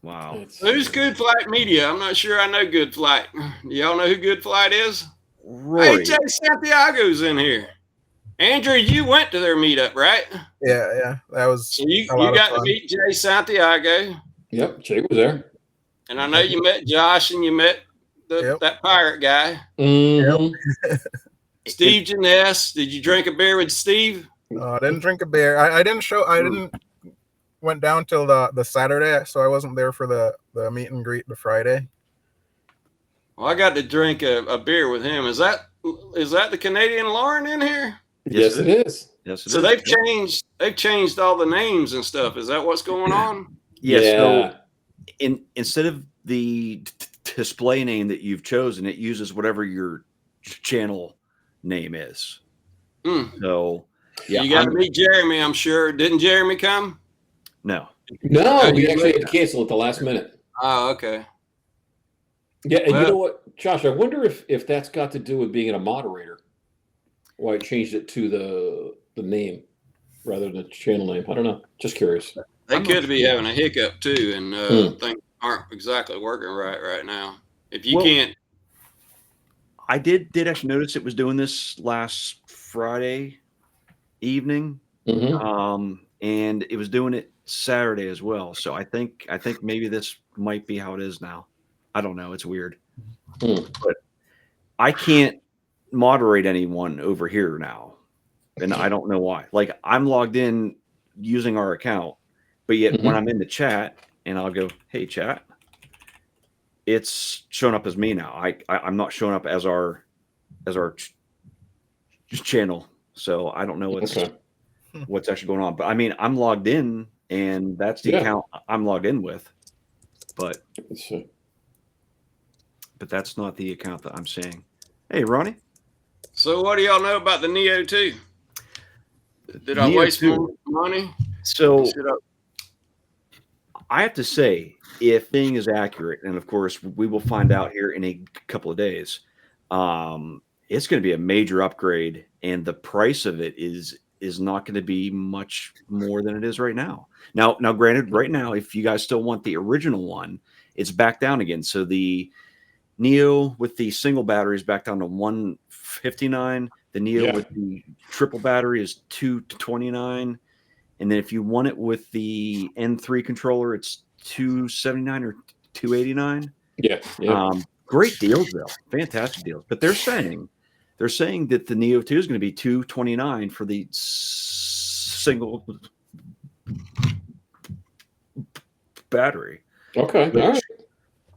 Speaker 3: Wow.
Speaker 4: Who's Good Flight Media? I'm not sure I know Good Flight. Do y'all know who Good Flight is?
Speaker 3: Rory.
Speaker 4: Hey, Jay Santiago's in here. Andrew, you went to their meetup, right?
Speaker 6: Yeah. That was
Speaker 4: So you
Speaker 6: a lot
Speaker 4: got
Speaker 6: of
Speaker 4: to
Speaker 6: fun.
Speaker 4: meet Jay Santiago.
Speaker 2: Yep, Jay was there.
Speaker 4: And I know you met Josh and you met that pirate guy.
Speaker 2: Mm-hmm.
Speaker 4: Steve Janess. Did you drink a beer with Steve?
Speaker 6: I didn't drink a beer. I didn't went down till the Saturday, so I wasn't there for the meet and greet the Friday.
Speaker 4: Well, I got to drink a beer with him. Is that the Canadian Lauren in here?
Speaker 2: Yes, it is.
Speaker 3: Yes, it
Speaker 4: So
Speaker 3: is.
Speaker 4: they've changed all the names and stuff. Is that what's going on?
Speaker 3: Yes.
Speaker 2: Yeah.
Speaker 3: So instead of the display name that you've chosen, it uses whatever your channel name is. So yeah,
Speaker 4: you got to meet Jeremy, I'm sure. Didn't Jeremy come?
Speaker 3: No.
Speaker 2: No, we actually had to cancel at the last minute.
Speaker 4: Oh, okay.
Speaker 2: Yeah, and you know what, Josh? I wonder if that's got to do with being a moderator. Why it changed it to the name rather than the channel name. I don't know. Just curious.
Speaker 4: They could be having a hiccup too, and things aren't exactly working right now. If you can't,
Speaker 3: I did actually notice it was doing this last Friday evening, and it was doing it Saturday as well. So I think maybe this might be how it is now. I don't know. It's weird, but I can't moderate anyone over here now, and I don't know why. Like I'm logged in using our account, but yet when I'm in the chat and I'll go, "Hey, chat," it's showing up as me now. I'm not showing up as our channel, so I don't know what's actually going on. But I mean, I'm logged in, and that's the account I'm logged in with, but that's not the account that I'm seeing. Hey, Ronnie.
Speaker 4: So what do y'all know about the Neo 2? Did I waste money?
Speaker 3: So I have to say, if thing is accurate, and of course we will find out here in a couple of days, it's going to be a major upgrade, and the price of it is not going to be much more than it is right now. Now, granted, right now, if you guys still want the original one, it's back down again. So the Neo with the single battery is back down to $159. The Neo with the triple battery is $229. And then if you want it with the N3 controller, it's $279 or $289.
Speaker 2: Yeah.
Speaker 3: Great deals though, fantastic deals. But they're saying that the Neo 2 is going to be $229 for the single battery.
Speaker 2: Okay.
Speaker 3: Which,
Speaker 2: all right.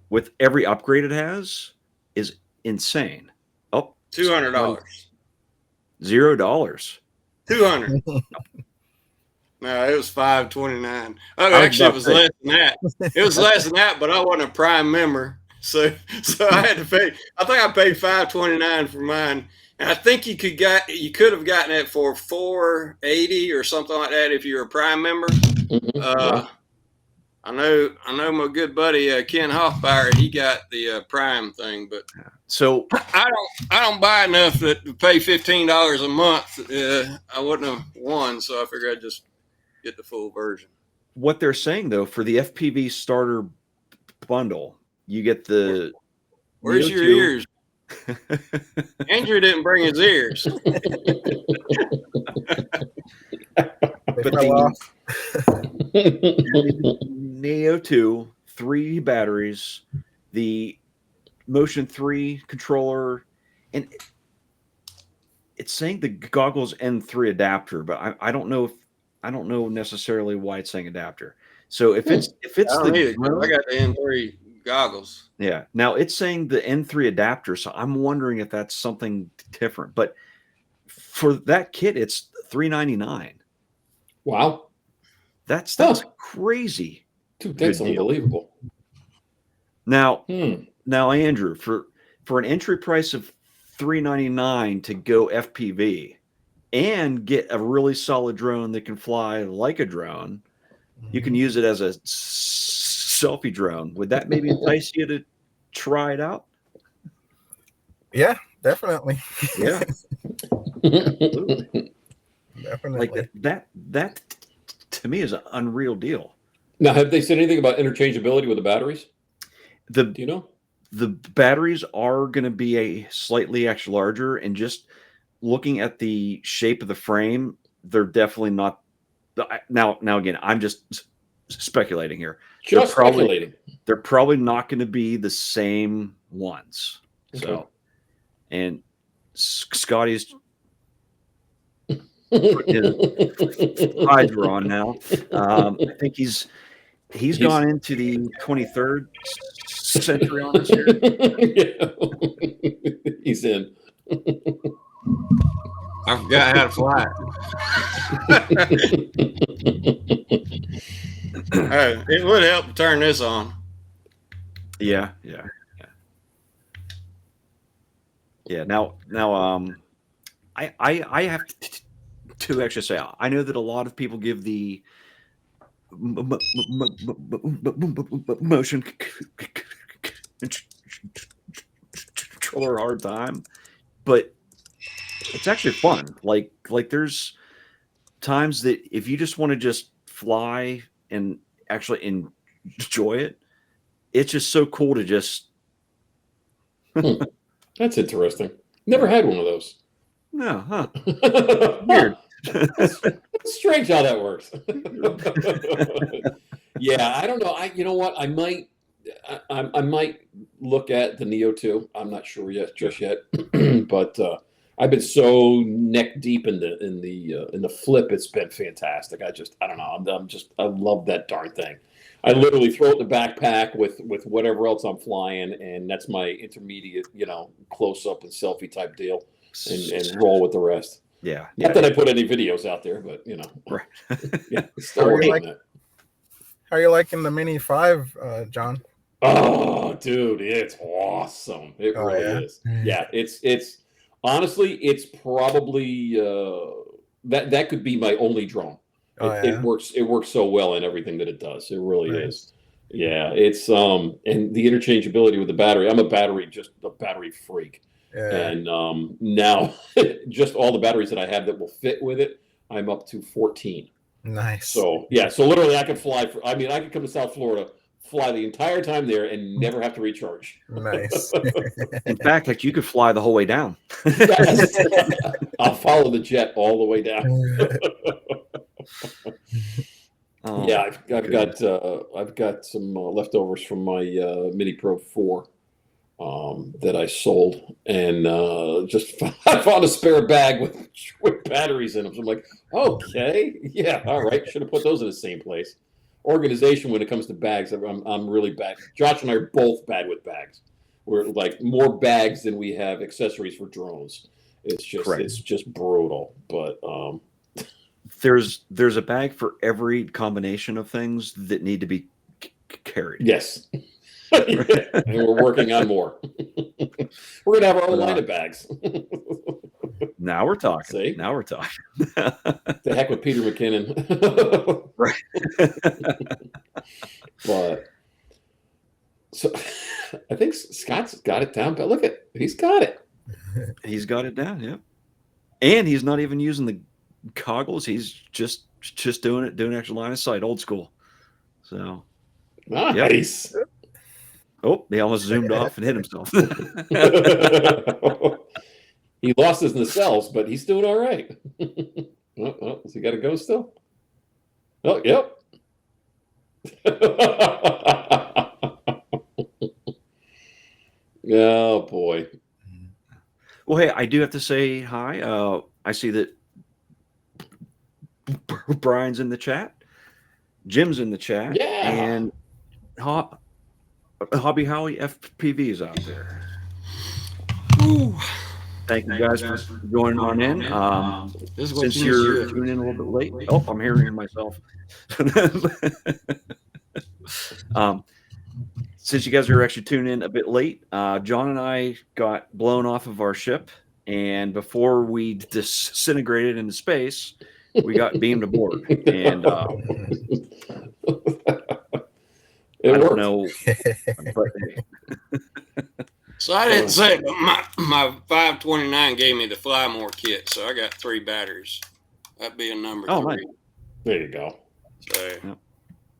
Speaker 3: with every upgrade it has, is insane. Oh,
Speaker 4: $200.
Speaker 3: $0.
Speaker 4: $200. No, it was $529. Actually, it was less than that. It was less than that, but I wasn't a Prime member, so I had to pay. I think I paid $529 for mine, and I think you could have gotten it for $480 or something like that if you're a Prime member. I know my good buddy Ken Hoffbauer. He got the Prime thing, but
Speaker 3: so
Speaker 4: I don't buy enough to pay $15 a month. I wouldn't have won, so I figured I'd just get the full version.
Speaker 3: What they're saying though, for the FPV starter bundle, you get the.
Speaker 4: Where's your ears? Andrew didn't bring his ears.
Speaker 3: But the Neo 2, 3 batteries, the Motion 3 controller, and it's saying the goggles N3 adapter, but I don't know I don't know necessarily why it's saying adapter. So if it's
Speaker 4: I don't need
Speaker 3: the
Speaker 4: it 'cause I got the N3 goggles.
Speaker 3: yeah, now it's saying the N3 adapter, so I'm wondering if that's something different. But for that kit, it's $399.
Speaker 2: Wow.
Speaker 3: That's
Speaker 2: Huh.
Speaker 3: crazy.
Speaker 2: Dude, that's
Speaker 3: Good deal.
Speaker 2: unbelievable.
Speaker 3: Now,
Speaker 2: Hmm.
Speaker 3: now Andrew, for an entry price of $399 to go FPV and get a really solid drone that can fly like a drone, you can use it as a selfie drone. Would that maybe entice you to try it out?
Speaker 6: Yeah, definitely.
Speaker 3: Yeah, absolutely.
Speaker 6: Definitely.
Speaker 3: Like that to me is an unreal deal.
Speaker 2: Now, have they said anything about interchangeability with the batteries?
Speaker 3: The
Speaker 2: Do you know?
Speaker 3: the batteries are going to be a slightly extra larger, and just looking at the shape of the frame, they're definitely not. Now again, I'm just speculating here.
Speaker 2: Just speculating.
Speaker 3: They're probably not going to be the same ones.
Speaker 2: Okay.
Speaker 3: So, and Scotty's eyes are on now. I think he's gone into the 23rd century on us here.
Speaker 2: Yeah. He's in.
Speaker 4: I forgot how to fly. It would help to turn this on.
Speaker 3: Yeah. Now, I have to actually say, I know that a lot of people give the motion controller a hard time, but it's actually fun. Like there's times that if you just want to just fly and actually enjoy it, it's just so cool to just.
Speaker 2: That's interesting. Never had one of those.
Speaker 3: No, huh?
Speaker 2: Weird. Strange how that works. Yeah, I don't know. You know what? I might look at the Neo 2. I'm not sure just yet. But I've been so neck deep in the flip. It's been fantastic. I don't know. I love that darn thing. I literally throw it in the backpack with whatever else I'm flying, and that's my intermediate, close up and selfie type deal, and roll with the rest.
Speaker 3: Yeah.
Speaker 2: Not that I put any videos out there, but
Speaker 3: Right.
Speaker 2: yeah, still working on that.
Speaker 6: How are you liking the Mini 5, John?
Speaker 2: Oh, dude, it's awesome. It really is. Yeah, it's honestly, it's probably that could be my only drone. It works so well in everything that it does. It really is. Yeah, it's and the interchangeability with the battery. I'm a battery freak.
Speaker 6: Yeah.
Speaker 2: And now just all the batteries that I have that will fit with it, I'm up to 14.
Speaker 6: Nice.
Speaker 2: So yeah, so literally I could fly I could come to South Florida, fly the entire time there and never have to recharge.
Speaker 6: Nice.
Speaker 3: In fact, like you could fly the whole way down.
Speaker 2: Yes. I'll follow the jet all the way down. Yeah, I've got some leftovers from my Mini Pro 4 that I sold, and just I found a spare bag with batteries in them. So I'm like, okay, yeah, all right, should have put those in the same place. Organization when it comes to bags, I'm really bad. Josh and I are both bad with bags. We're like more bags than we have accessories for drones. It's just brutal. But
Speaker 3: there's a bag for every combination of things that need to be carried.
Speaker 2: Yes. And we're working on more. We're gonna have our own line of bags.
Speaker 3: Now we're talking.
Speaker 2: See?
Speaker 3: Now we're talking.
Speaker 2: The heck with Peter McKinnon.
Speaker 3: Right.
Speaker 2: But so I think Scott's got it down, but he's got it.
Speaker 3: He's got it down, yeah. And he's not even using the goggles. He's just doing extra line of sight, old school. So
Speaker 2: nice. Yep.
Speaker 3: Oh, he almost zoomed off and hit himself.
Speaker 2: He lost his nacelles, but he's doing all right. Has he got to go still? Oh, yep. Oh boy.
Speaker 3: Well, hey, I do have to say hi. I see that Brian's in the chat, Jim's in the chat,
Speaker 2: Yeah.
Speaker 3: and Hobby Howie FPV is out there.
Speaker 4: Ooh.
Speaker 3: Thank you guys for joining on in.
Speaker 4: This is what
Speaker 3: Since
Speaker 4: you need to
Speaker 3: you're
Speaker 4: do.
Speaker 3: tuning in a little bit late, oh, I'm hearing myself. Since you guys are actually tuning in a bit late, John and I got blown off of our ship, and before we disintegrated into space, we got beamed aboard. And I don't know, but
Speaker 4: So I didn't say it, but my 529 gave me the fly more kit, so I got 3 batteries. That'd be a number 3.
Speaker 3: nice.
Speaker 2: There you go.
Speaker 4: So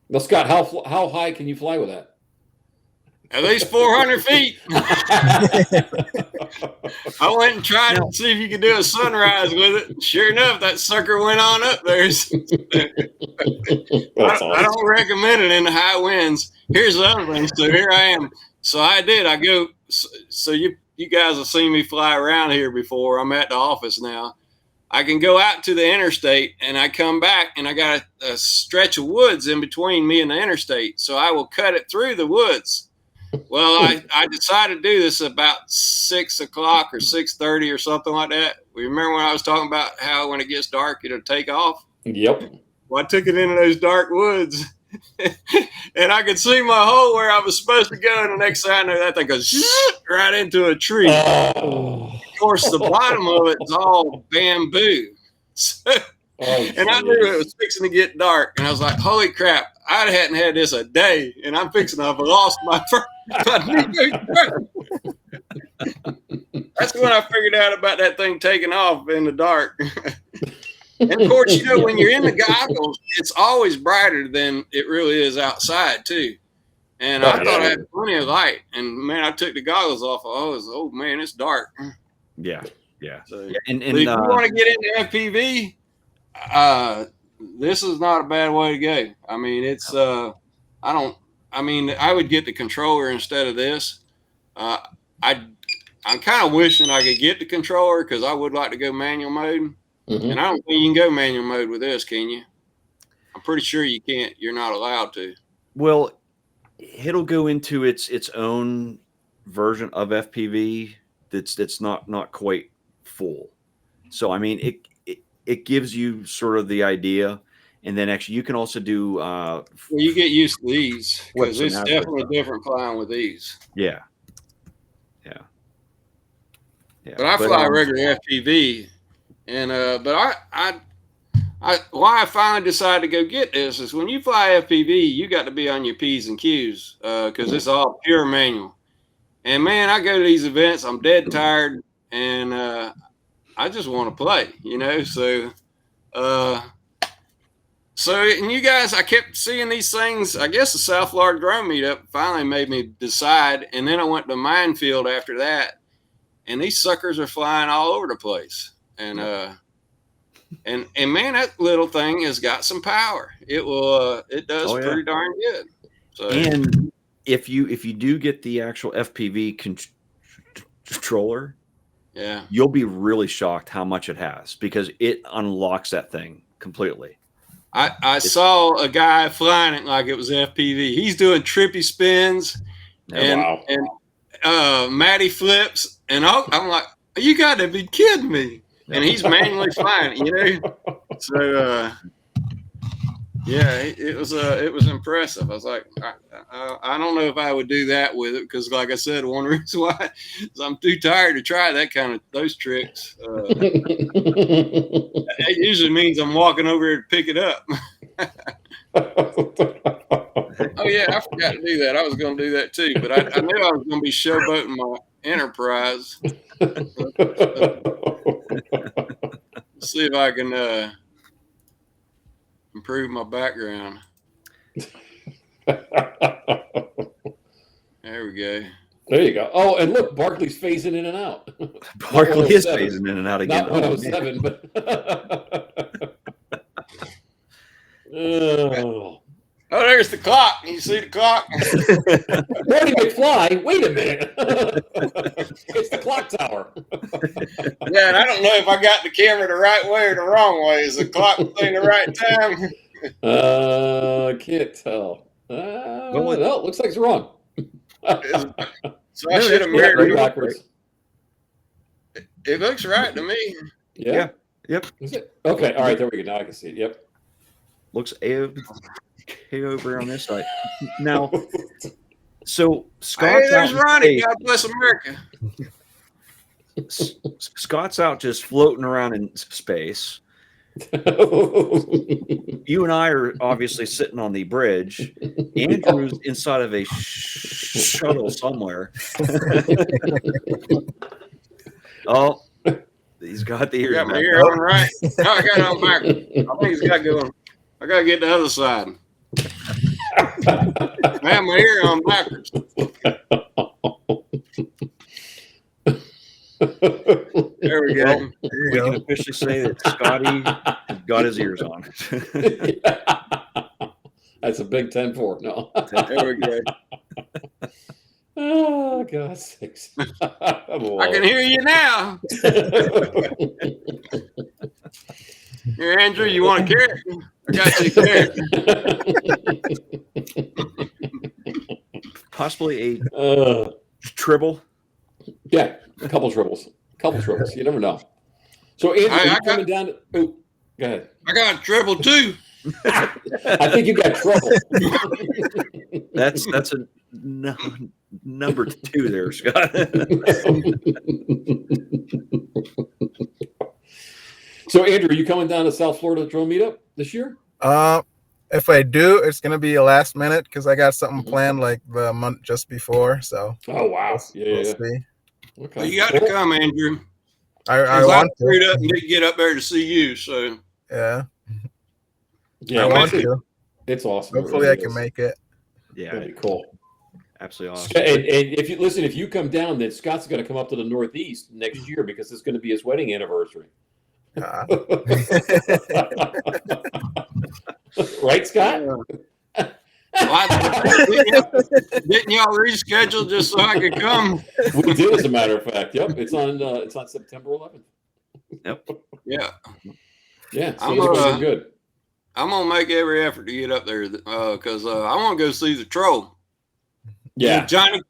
Speaker 2: Now, Scott, how high can you fly with that?
Speaker 4: at least 400 feet. I went and tried to see if you could do a sunrise with it. Sure enough, that sucker went on up there. I don't recommend it in the high winds. Here's the other thing. So here I am. So I did. I go. So you guys have seen me fly around here before. I'm at the office now. I can go out to the interstate and I come back and I got a stretch of woods in between me and the interstate. So I will cut it through the woods. Well, I decided to do this about 6 o'clock or 6:30 or something like that. Remember when I was talking about how when it gets dark, it'll take off?
Speaker 2: Yep.
Speaker 4: Well, I took it into those dark woods and I could see my hole where I was supposed to go. And the next thing I know, that thing goes right into a tree.
Speaker 2: Oh.
Speaker 4: Of course, the bottom of it is all bamboo. So, and I knew it was fixing to get dark. And I was like, holy crap, I hadn't had this a day. And I'm fixing to have lost my new truck. That's when I figured out about that thing taking off in the dark. And of course, you know, when you're in the goggles, it's always brighter than it really is outside, too. And I thought I had plenty of light. And man, I took the goggles off. Oh man, it's dark.
Speaker 3: Yeah.
Speaker 4: So,
Speaker 3: And
Speaker 4: if you want to get into FPV, this is not a bad way to go. I mean, it's I would get the controller instead of this. I'm kind of wishing I could get the controller because I would like to go manual mode. Mm-hmm. And I don't think you can go manual mode with this, can you? I'm pretty sure you can't. You're not allowed to.
Speaker 3: Well, it'll go into its own version of FPV that's not quite full. So I mean, it gives you sort of the idea, and then actually you can also do.
Speaker 4: Well, you get used to these because it's definitely different flying with these.
Speaker 3: Yeah.
Speaker 4: But I fly regular FPV, and but why I finally decided to go get this is when you fly FPV, you got to be on your P's and Q's because it's all pure manual. And man, I go to these events, I'm dead tired, and I just want to play, you know. So, and you guys, I kept seeing these things. I guess the South Florida Drone Meetup finally made me decide, and then I went to Minefield after that, and these suckers are flying all over the place, and man, that little thing has got some power. It will, it does pretty darn good. So,
Speaker 3: and if you do get the actual FPV controller, you'll be really shocked how much it has because it unlocks that thing completely.
Speaker 4: I saw a guy flying it like it was FPV. He's doing trippy spins and Matty flips, and I'm like, you got to be kidding me! And he's manually flying it, you know. So it was impressive. I was like, I don't know if I would do that with it because, like I said, one reason why is I'm too tired to try those tricks. That usually means I'm walking over here to pick it up. Oh yeah, I forgot to do that. I was going to do that too, but I knew I was going to be showboating my Enterprise. See if I can improve my background. There we go.
Speaker 2: There you go. Oh, and look, Barkley's phasing in and out.
Speaker 3: Barkley is phasing in and out again.
Speaker 2: Not 107, but. Oh.
Speaker 4: Oh, there's the clock. You see the clock?
Speaker 2: Marty McFly, wait a minute. It's the clock tower.
Speaker 4: Yeah, and I don't know if I got the camera the right way or the wrong way. Is the clock saying the right time?
Speaker 2: Can't tell.
Speaker 3: Well,
Speaker 2: No, it looks like it's wrong.
Speaker 4: So I should have
Speaker 3: that's
Speaker 4: mirrored
Speaker 2: Right
Speaker 4: it.
Speaker 2: backwards.
Speaker 4: It looks right to me.
Speaker 2: Yeah.
Speaker 3: Yep.
Speaker 2: Is it? Okay. All right. There we go. Now I can see it. Yep.
Speaker 3: Looks okay over on this side. Now, so Scott's
Speaker 4: Hey, there's
Speaker 3: out in
Speaker 4: Ronnie.
Speaker 3: space.
Speaker 4: God bless America.
Speaker 3: Scott's out just floating around in space. You and I are obviously sitting on the bridge. Andrew's inside of a shuttle somewhere. Oh, he's got the
Speaker 4: I
Speaker 3: ears.
Speaker 4: got my
Speaker 3: back
Speaker 4: ear
Speaker 3: up.
Speaker 4: on right. No, I got it on backwards. I think he's got going. I got to get the other side. I have my ear on backwards. There we go.
Speaker 6: There you
Speaker 3: We can
Speaker 6: go.
Speaker 3: officially say that Scotty got his ears on.
Speaker 2: That's a big 10-4. No.
Speaker 4: There we go.
Speaker 2: Oh, God's sakes.
Speaker 4: I can hear you now. Here, Andrew, you want a carrot? I got you a carrot.
Speaker 3: Possibly a tribble.
Speaker 2: Yeah, a couple tribbles. You never know. So, Andrew, are you
Speaker 4: I
Speaker 2: coming down? Oh, go ahead.
Speaker 4: I got a treble too.
Speaker 2: I think you got trouble.
Speaker 3: That's a number 2 there, Scott.
Speaker 2: So, Andrew, are you coming down to South Florida Drone Meetup this year?
Speaker 6: If I do, it's gonna be a last minute because I got something planned like the month just before. So
Speaker 2: Oh, wow.
Speaker 6: we'll see.
Speaker 2: Okay.
Speaker 4: Well, you got to come, Andrew.
Speaker 6: I
Speaker 4: 'Cause
Speaker 6: want
Speaker 4: screwed
Speaker 6: to.
Speaker 4: up and didn't get up there to see you. So
Speaker 6: Yeah,
Speaker 2: Yeah,
Speaker 6: I want to.
Speaker 2: It's awesome. It
Speaker 6: Hopefully,
Speaker 2: really
Speaker 6: I can
Speaker 2: is.
Speaker 6: make it.
Speaker 3: Yeah,
Speaker 2: Very cool.
Speaker 3: absolutely awesome.
Speaker 2: And if you listen, if you come down, then Scott's going to come up to the Northeast next year because it's going to be his wedding anniversary. Right, Scott?
Speaker 4: Didn't y'all reschedule just so I could come?
Speaker 2: We did, as a matter of fact. Yep, it's on September 11th.
Speaker 3: Yep.
Speaker 4: Yeah,
Speaker 2: Yeah, so
Speaker 4: I'm
Speaker 2: it's
Speaker 4: gonna-
Speaker 2: going good.
Speaker 4: I'm gonna make every effort to get up there because I want to go see the troll.
Speaker 2: Yeah,
Speaker 4: Johnny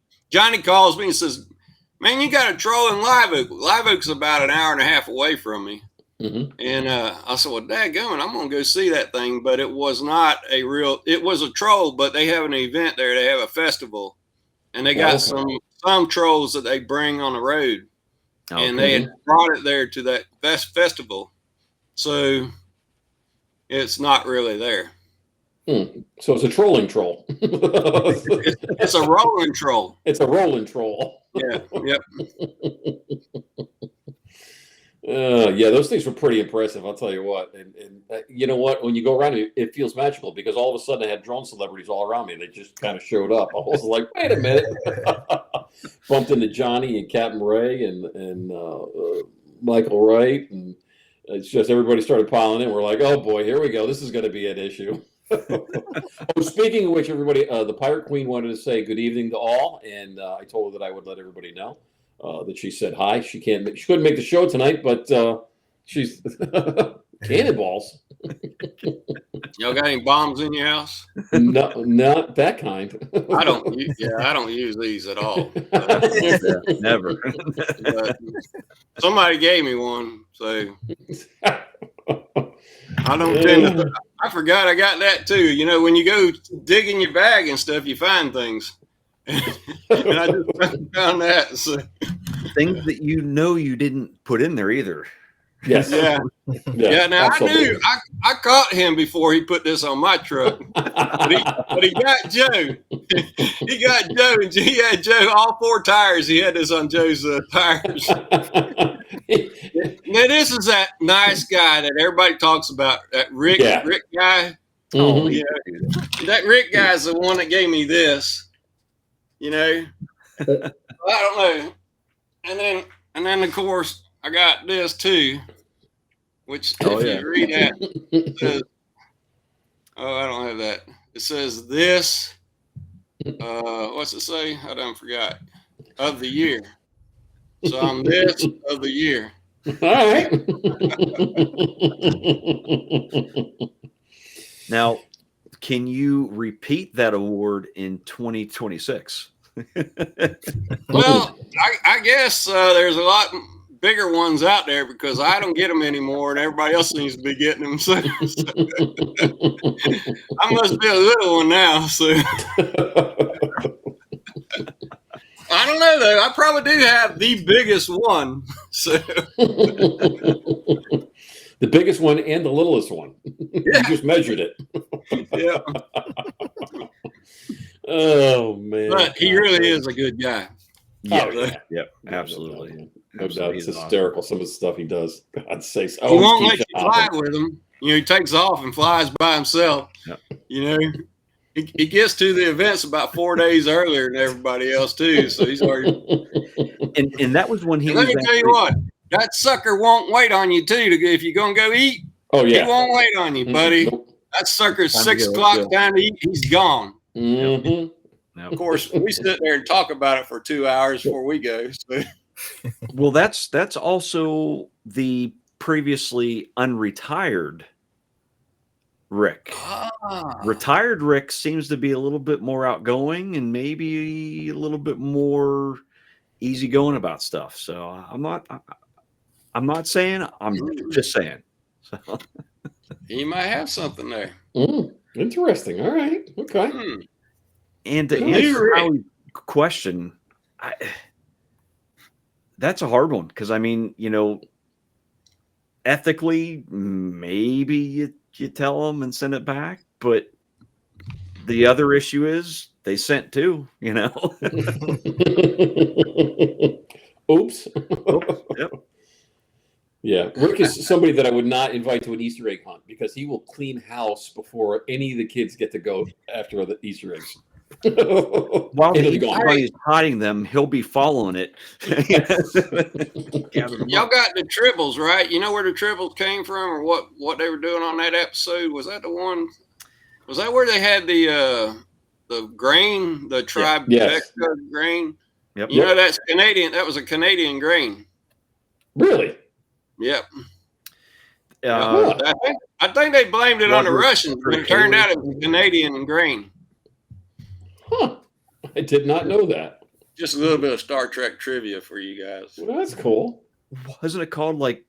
Speaker 4: calls me and says, "Man, you got a troll in Live Oak. Live Oak's about an hour and a half away from me."
Speaker 2: Mhm.
Speaker 4: And I said, "Well, dadgummit, I'm gonna go see that thing." But it was not a real. It was a troll, but they have an event there. They have a festival, and they got some trolls that they bring on the road, and they had brought it there to that festival. So it's not really there.
Speaker 2: So it's a trolling troll.
Speaker 4: It's a rolling troll.
Speaker 2: It's a rolling troll.
Speaker 4: Yeah. Yep.
Speaker 2: Yeah, those things were pretty impressive. I'll tell you what. And you know what? When you go around, it feels magical because all of a sudden I had drone celebrities all around me. They just kind of showed up. I was like, wait a minute. Bumped into Johnny and Captain Ray and Michael Wright. And it's just everybody started piling in. We're like, oh boy, here we go. This is going to be an issue. Oh, speaking of which, everybody, the Pirate Queen wanted to say good evening to all. And I told her that I would let everybody know. That she said hi. She couldn't make the show tonight, but she's cannonballs.
Speaker 4: Y'all got any bombs in your house?
Speaker 2: No, not that kind.
Speaker 4: I don't. I don't use these at all.
Speaker 3: Never.
Speaker 4: But somebody gave me one, so I don't tend to. I forgot I got that too. You know, when you go dig in your bag and stuff, you find things. And I just found that. So.
Speaker 3: Things that you didn't put in there either.
Speaker 2: Yes.
Speaker 4: Yeah. Now
Speaker 2: absolutely.
Speaker 4: I knew I caught him before he put this on my truck, but he got Joe. He got Joe, and he had Joe all 4 tires. He had this on Joe's tires. Now this is that nice guy that everybody talks about. That Rick guy.
Speaker 2: Mhm.
Speaker 4: Yeah, that Rick guy's the one that gave me this. You know, I don't know. And then of course I got this too, which if you read that, says, oh, I don't have that. it says this. What's it say? I done forgot. Of the year. So I'm this of the year.
Speaker 2: All right.
Speaker 3: Now, can you repeat that award in 2026?
Speaker 4: Well, I guess there's a lot bigger ones out there because I don't get them anymore, and everybody else seems to be getting them. So I must be a little one now. So I don't know though. I probably do have the biggest one. So
Speaker 2: the biggest one and the littlest one.
Speaker 4: Yeah.
Speaker 2: You just measured it.
Speaker 4: Yeah.
Speaker 2: Oh man!
Speaker 4: But he really is a good guy.
Speaker 3: Yeah,
Speaker 2: Oh, yeah.
Speaker 3: Yep,
Speaker 2: No
Speaker 3: absolutely.
Speaker 2: doubt. No doubt.
Speaker 3: Absolutely,
Speaker 2: It's
Speaker 3: he's awesome.
Speaker 2: hysterical. Some of the stuff he does. God's sakes.
Speaker 4: He won't let you fly with him. You know, he takes off and flies by himself.
Speaker 3: Yep.
Speaker 4: You know, he gets to the events about 4 days earlier than everybody else too. So he's already.
Speaker 3: And that was when he
Speaker 4: And
Speaker 3: was.
Speaker 4: let me tell you what, that sucker won't wait on you too. If you're gonna go eat,
Speaker 2: Oh
Speaker 4: he
Speaker 2: yeah.
Speaker 4: won't wait on you, buddy.
Speaker 2: Nope.
Speaker 4: That sucker's
Speaker 3: Time to
Speaker 4: 6
Speaker 3: go,
Speaker 4: o'clock
Speaker 3: go.
Speaker 4: time to eat. He's gone.
Speaker 2: Mhm.
Speaker 3: No.
Speaker 4: Of course, we sit there and talk about it for 2 hours before we go. So.
Speaker 3: Well, that's also the previously unretired Rick. Retired Rick seems to be a little bit more outgoing and maybe a little bit more easygoing about stuff. So I'm not saying. I'm just saying. So.
Speaker 4: He might have something there.
Speaker 2: Interesting. All right. Okay.
Speaker 3: And to
Speaker 2: Nice.
Speaker 3: answer Howie's question, that's a hard one because I mean, you know, ethically, maybe you tell them and send it back, but the other issue is they sent two. You know.
Speaker 2: Oops.
Speaker 3: Yep.
Speaker 2: Yeah, Rick is somebody that I would not invite to an Easter egg hunt because he will clean house before any of the kids get to go after the Easter eggs.
Speaker 3: While
Speaker 2: It'll be gone.
Speaker 3: everybody's hiding them, he'll be following it.
Speaker 4: Y'all got the tribbles, right? You know where the tribbles came from or what they were doing on that episode? Was that the one? Was that where they had the grain, the tribe
Speaker 2: Yes.
Speaker 4: grain?
Speaker 3: Yep.
Speaker 4: You know, that's Canadian. That was a Canadian grain.
Speaker 2: Really?
Speaker 4: Yep.
Speaker 3: Uh,
Speaker 4: I think they blamed it on the
Speaker 3: Wonder-
Speaker 4: Russians, but it turned out it was Canadian grain.
Speaker 2: Huh. I did not know that.
Speaker 4: Just a little bit of Star Trek trivia for you guys.
Speaker 2: Well, that's cool.
Speaker 3: Wasn't it called like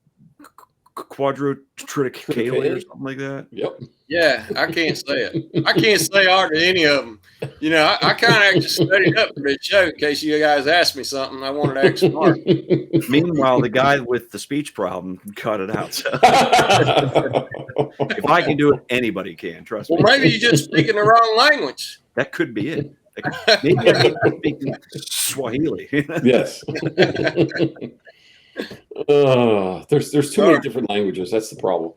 Speaker 3: quadrotriticale or something like that?
Speaker 2: Yep.
Speaker 4: Yeah, I can't say it. I can't say hardly any of them. You know, I kind of just studied up for this show in case you guys asked me something. I wanted to act smart.
Speaker 3: Meanwhile, the guy with the speech problem cut it out. So. If I can do it, anybody can. Trust
Speaker 4: Well,
Speaker 3: me.
Speaker 4: maybe you're just speaking the wrong language.
Speaker 3: That could be it. Maybe I can speak Swahili.
Speaker 2: Yes. There's too many different languages. That's the problem.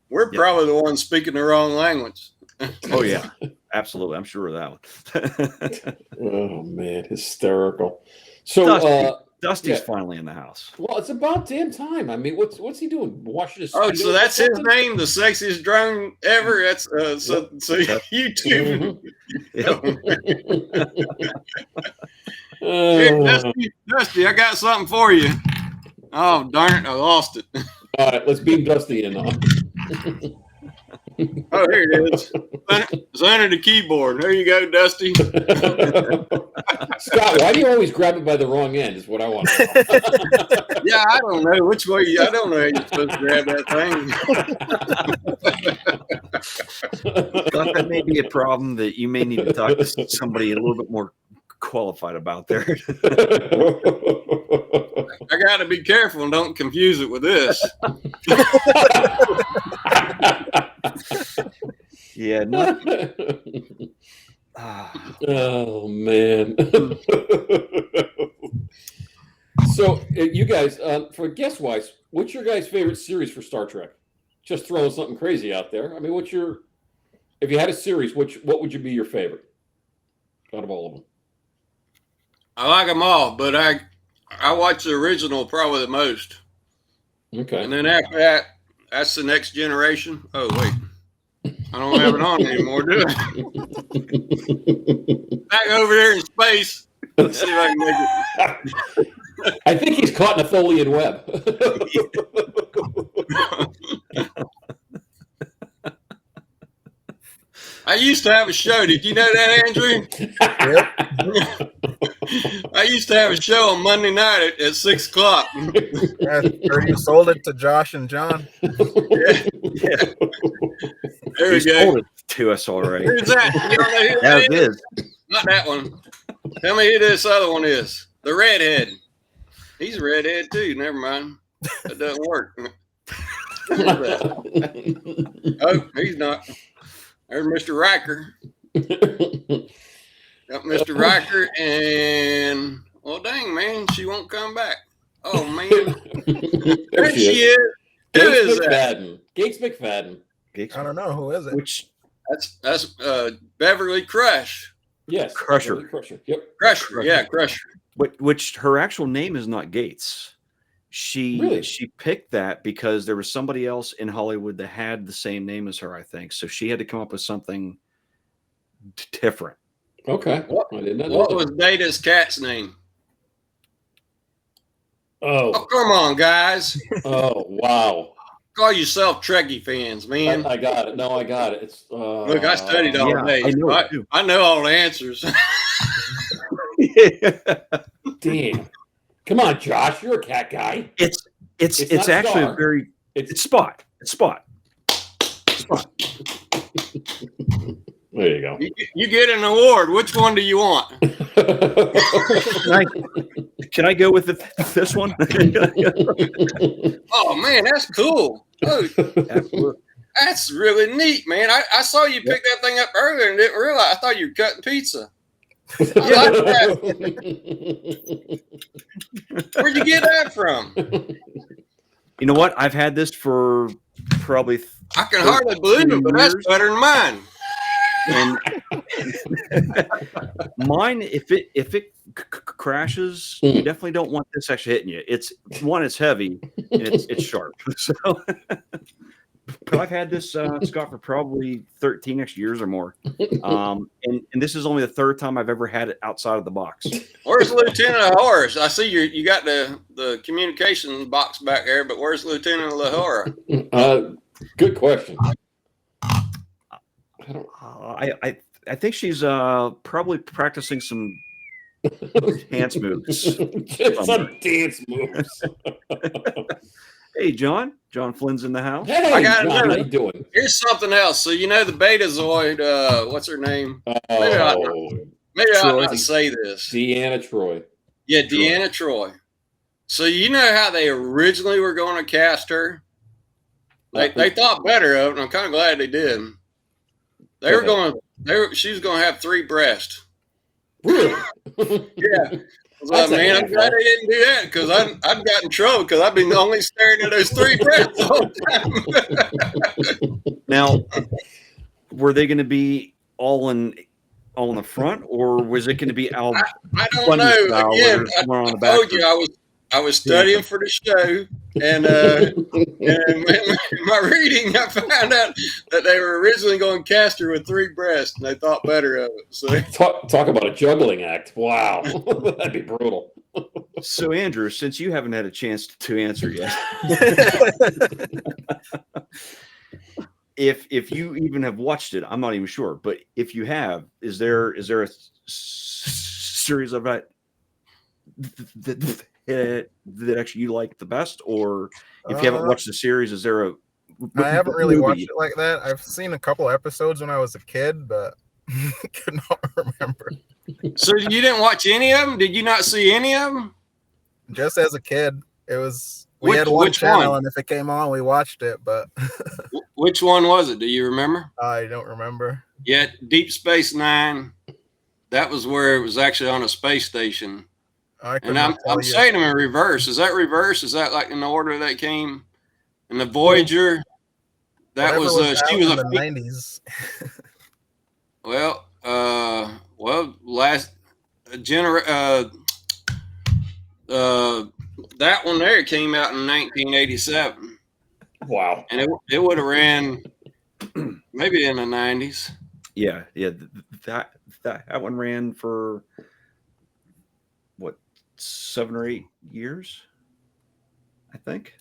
Speaker 4: We're probably the ones speaking the wrong language.
Speaker 3: Oh yeah, absolutely. I'm sure of that one.
Speaker 2: Oh man, hysterical. So
Speaker 3: Dusty's
Speaker 2: yeah.
Speaker 3: finally in the house.
Speaker 2: Well, it's about damn time. I mean, what's he doing? Washing his
Speaker 4: Oh, so that's his name, the sexiest drone ever. That's so YouTube. Here, Dusty, I got something for you. Oh darn it, I lost it.
Speaker 2: All right, let's beam Dusty in.
Speaker 4: Oh, here it is. It's under the keyboard. There you go, Dusty.
Speaker 2: Scott, why do you always grab it by the wrong end? Is what I want to know.
Speaker 4: Yeah, I don't know which way. I don't know how you're supposed to grab that thing.
Speaker 3: Thought that may be a problem that you may need to talk to somebody a little bit more qualified about there.
Speaker 4: I got to be careful and don't confuse it with this.
Speaker 3: Yeah.
Speaker 2: Oh man. So you guys, for guest wise, what's your guys' favorite series for Star Trek? Just throwing something crazy out there. I mean, if you had a series, what would you be your favorite out of all of them?
Speaker 4: I like them all, but I watch the original probably the most.
Speaker 2: Okay.
Speaker 4: And then after that, that's the Next Generation. Oh, wait. I don't have it on anymore, do I? Back over there in space. Let's see if I can make it.
Speaker 2: I think he's caught in a Tholian web.
Speaker 4: I used to have a show. Did you know that, Andrew? I used to have a show on Monday night at 6 o'clock.
Speaker 6: Yeah, or you sold it to Josh and John.
Speaker 4: Yeah. There we
Speaker 3: He's
Speaker 4: go.
Speaker 3: told it to us already.
Speaker 4: Who's that? You don't know who
Speaker 3: As
Speaker 4: that is?
Speaker 3: is.
Speaker 4: Not that one. Tell me who this other one is. The redhead. He's a redhead too. Never mind. That doesn't work. Oh, he's not. There's Mr. Riker. Got Mr. Riker, and well, dang man, she won't come back. Oh man, there she is. Who
Speaker 2: Gates
Speaker 4: is that?
Speaker 2: McFadden. Gates McFadden.
Speaker 6: I don't know who is it.
Speaker 3: Which
Speaker 4: That's Beverly Crush.
Speaker 2: Yes.
Speaker 3: Crusher.
Speaker 2: Beverly Crusher. Yep.
Speaker 4: Crusher, yeah, Crusher.
Speaker 3: which her actual name is not Gates. She picked that because there was somebody else in Hollywood that had the same name as her, I think. So she had to come up with something different.
Speaker 2: Okay.
Speaker 4: What
Speaker 2: I did not know
Speaker 4: What
Speaker 2: that.
Speaker 4: was Data's cat's name? Oh,
Speaker 2: Oh.
Speaker 4: come on, guys.
Speaker 2: Oh, wow.
Speaker 4: Call yourself Trekkie fans, man.
Speaker 2: I got it. No, I got it. It's
Speaker 4: Look, I studied all
Speaker 3: Yeah,
Speaker 4: day.
Speaker 3: I know it too.
Speaker 4: I know all the answers.
Speaker 2: Damn. Come on, Josh. You're a cat guy.
Speaker 3: It's
Speaker 2: not
Speaker 3: actually
Speaker 2: Star.
Speaker 3: a very
Speaker 2: It's
Speaker 3: it's Spot. It's Spot.
Speaker 2: there you go.
Speaker 4: You get an award. Which one do you want?
Speaker 3: Can I go with this one?
Speaker 4: Oh man, that's cool. Oh,
Speaker 3: Absolutely.
Speaker 4: that's really neat, man. I saw you pick that thing up earlier and didn't realize. I thought you were cutting pizza. I like that. Where'd you get that from?
Speaker 3: You know what? I've had this for probably
Speaker 4: I can hardly believe it, but that's better than mine.
Speaker 3: and mine, if it crashes, you definitely don't want this actually hitting you. It's heavy and it's sharp. So, but I've had this Scott for probably 13 years or more, and this is only the third time I've ever had it outside of the box.
Speaker 4: Where's Lieutenant Horace? I see you got the communication box back there, but where's Lieutenant Lahora?
Speaker 2: Good question.
Speaker 3: I think she's probably practicing some dance moves.
Speaker 2: Some dance moves.
Speaker 3: Hey, John Flynn's in the house.
Speaker 2: Hey,
Speaker 4: I got
Speaker 2: John,
Speaker 4: another-
Speaker 2: how you doing?
Speaker 4: Here's something else. So you know the Betazoid. What's her name? Maybe I
Speaker 3: Troy.
Speaker 4: not say this.
Speaker 2: Deanna Troy.
Speaker 4: Yeah, Deanna Troy. So you know how they originally were going to cast her? They thought better of it, and I'm kind of glad they did. They were going. She was going to have 3 breasts.
Speaker 2: Really?
Speaker 4: Yeah.
Speaker 2: That's a
Speaker 4: Man, I'm
Speaker 2: handful.
Speaker 4: glad they didn't do that because I'd got in trouble because I've been only staring at those 3 breasts the whole time.
Speaker 3: Now, were they going to be all in the front, or was it going to be Al?
Speaker 4: I don't
Speaker 3: Bunny
Speaker 4: know.
Speaker 3: style, where
Speaker 4: Again,
Speaker 3: there's one on the
Speaker 4: I
Speaker 3: back
Speaker 4: told you I was studying for the show, and in my reading, I found out that they were originally going to cast her with 3 breasts, and they thought better of it. So
Speaker 2: Talk about a juggling act. Wow. That'd be brutal.
Speaker 3: So, Andrew, since you haven't had a chance to answer yet, if you even have watched it, I'm not even sure. But if you have, is there a series of that actually you like the best, or if you haven't watched the series, is there a?
Speaker 6: I haven't really
Speaker 3: movie?
Speaker 6: watched it like that. I've seen a couple episodes when I was a kid, but could not remember.
Speaker 4: So you didn't watch any of them? Did you not see any of them?
Speaker 6: Just as a kid, it was we had one channel, and if it came on, we watched it. But
Speaker 4: Which one was it? Do you remember?
Speaker 6: I don't remember.
Speaker 4: Yeah, Deep Space Nine. That was where it was actually on a space station. And I'm saying them in reverse. Is that reverse? Is that like in the order that came? And the Voyager, that was she was
Speaker 6: in the 90s.
Speaker 4: Last that one there came out in 1987.
Speaker 2: Wow.
Speaker 4: And it would have ran maybe in the 90s.
Speaker 3: Yeah. That one ran for what, 7 or 8 years, I think.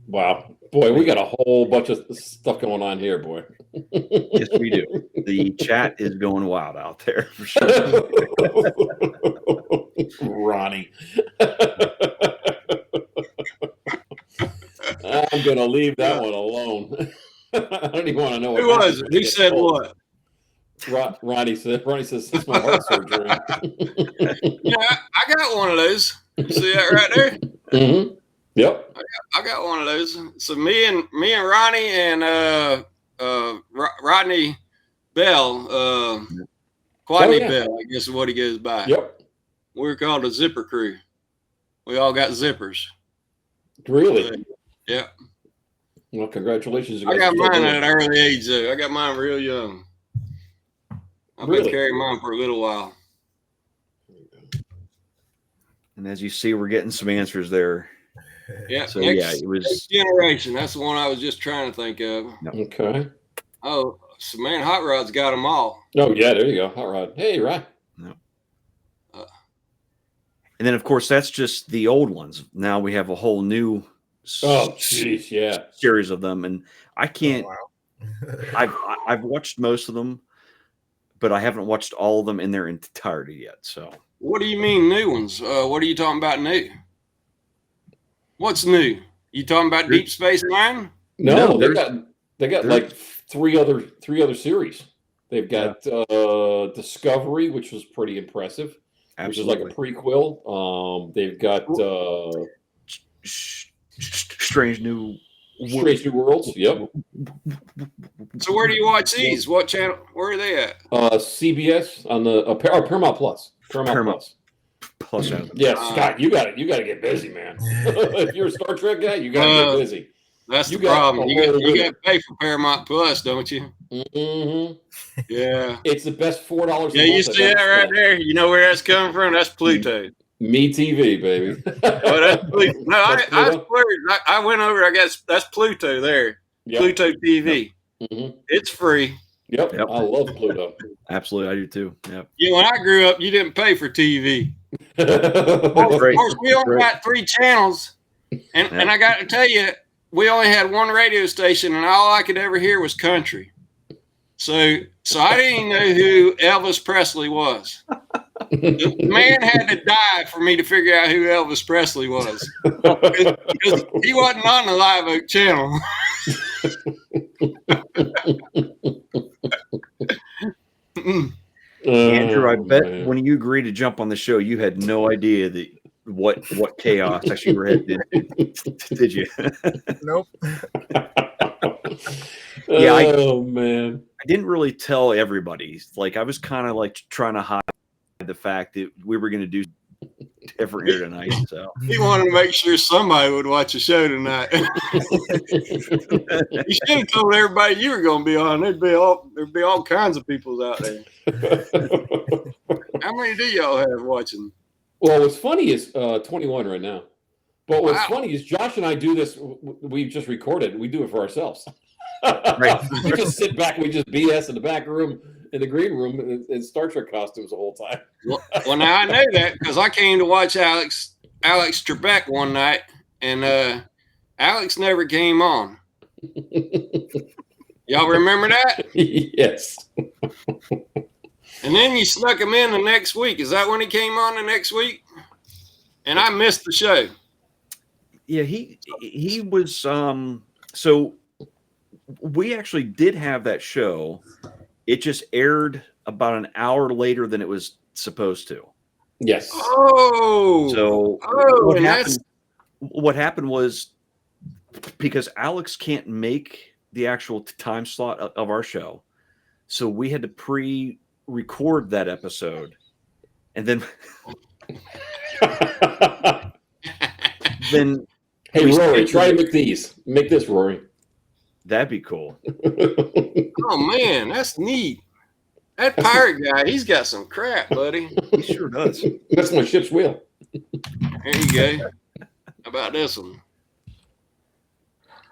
Speaker 2: Wow, boy, we got a whole bunch of stuff going on here, boy.
Speaker 3: Yes, we do. The chat is going wild out there for sure.
Speaker 2: Ronnie. I'm going to leave that one alone. I don't even want to know what
Speaker 4: Who was it? Who said what?
Speaker 2: Ronnie says it's my heart surgery.
Speaker 4: Yeah, I got one of those. You see that right there?
Speaker 2: Mm-hmm. Yep.
Speaker 4: I got one of those. So me and Ronnie and Rodney Bell, Quadney Bell, I guess is what he goes by.
Speaker 2: Yep.
Speaker 4: We're called the Zipper Crew. We all got zippers.
Speaker 2: Really?
Speaker 4: Yeah.
Speaker 2: Well, congratulations.
Speaker 4: I got mine at an early age, though. I got mine real young. I've been carrying mine for a little while.
Speaker 3: And as you see, we're getting some answers there.
Speaker 4: Yeah.
Speaker 3: So it was
Speaker 4: Next Generation. That's the one I was just trying to think of.
Speaker 2: Okay.
Speaker 4: Oh, so man, Hot Rod's got them all.
Speaker 2: Oh yeah, there you go, Hot Rod. Hey, Rod.
Speaker 3: No. And then, of course, that's just the old ones. Now we have a whole new series of them, and I can't. Oh, wow. I've watched most of them, but I haven't watched all of them in their entirety yet. So,
Speaker 4: what do you mean new ones? What are you talking about new? What's new? You talking about Deep Space Nine?
Speaker 2: No, they got like three other series. They've got Discovery, which was pretty impressive.
Speaker 3: Absolutely.
Speaker 2: Which is like a prequel. They've got
Speaker 3: Strange New
Speaker 2: Worlds. Yep.
Speaker 4: So where do you watch these? What channel? Where are they at?
Speaker 2: CBS on the Paramount Plus. Paramount
Speaker 3: Plus.
Speaker 2: Yeah, Scott, you got to get busy, man. If you're a Star Trek guy, you got to get busy.
Speaker 4: That's the problem. You got to pay for Paramount Plus, don't you?
Speaker 2: Mm-hmm.
Speaker 4: Yeah.
Speaker 2: It's the best $4.
Speaker 4: Yeah, you see that right there? You know where that's coming from? That's Pluto.
Speaker 2: Me TV, baby.
Speaker 4: Oh, that's Pluto. No, I went over. I guess that's Pluto there. Yep. Pluto TV. Yep. Mm-hmm. It's free.
Speaker 2: Yep. I love Pluto.
Speaker 3: Absolutely, I do too. Yep.
Speaker 4: Yeah, when I grew up, you didn't pay for TV. Of course, we only got 3 channels, and I got to tell you, we only had one radio station, and all I could ever hear was country. So I didn't even know who Elvis Presley was. The man had to die for me to figure out who Elvis Presley was, because he wasn't on the Live Oak channel.
Speaker 3: Andrew, I bet when you agreed to jump on the show, you had no idea that what chaos actually were headed into. Did you?
Speaker 6: Nope.
Speaker 2: Man,
Speaker 3: I didn't really tell everybody. Like, I was kind of like trying to hide the fact that we were going to do different here tonight. So
Speaker 4: he wanted to make sure somebody would watch the show tonight. You should have told everybody you were going to be on. There'd be all kinds of people out there. How many do y'all have watching?
Speaker 2: Well, what's funny is 21 right now. But what's funny is Josh and I do this. We've just recorded. We do it for ourselves. Right. We just sit back. We just BS in the back room, in the green room, in Star Trek costumes the whole time.
Speaker 4: Well, now I know that because I came to watch Alex Trebek one night, and Alex never came on. Y'all remember that?
Speaker 2: Yes.
Speaker 4: And then you snuck him in the next week. Is that when he came on the next week? And I missed the show.
Speaker 3: Yeah, he was. So we actually did have that show. It just aired about an hour later than it was supposed to.
Speaker 2: Yes.
Speaker 4: Oh.
Speaker 3: So what happened was, because Alex can't make the actual time slot of our show, so we had to pre-record that episode, and then
Speaker 2: hey, Rory, try and make these. Make this, Rory.
Speaker 3: That'd be cool.
Speaker 4: Oh man, that's neat. That pirate guy, he's got some crap, buddy.
Speaker 3: He sure does.
Speaker 2: That's my ship's wheel.
Speaker 4: There you go. How about this one?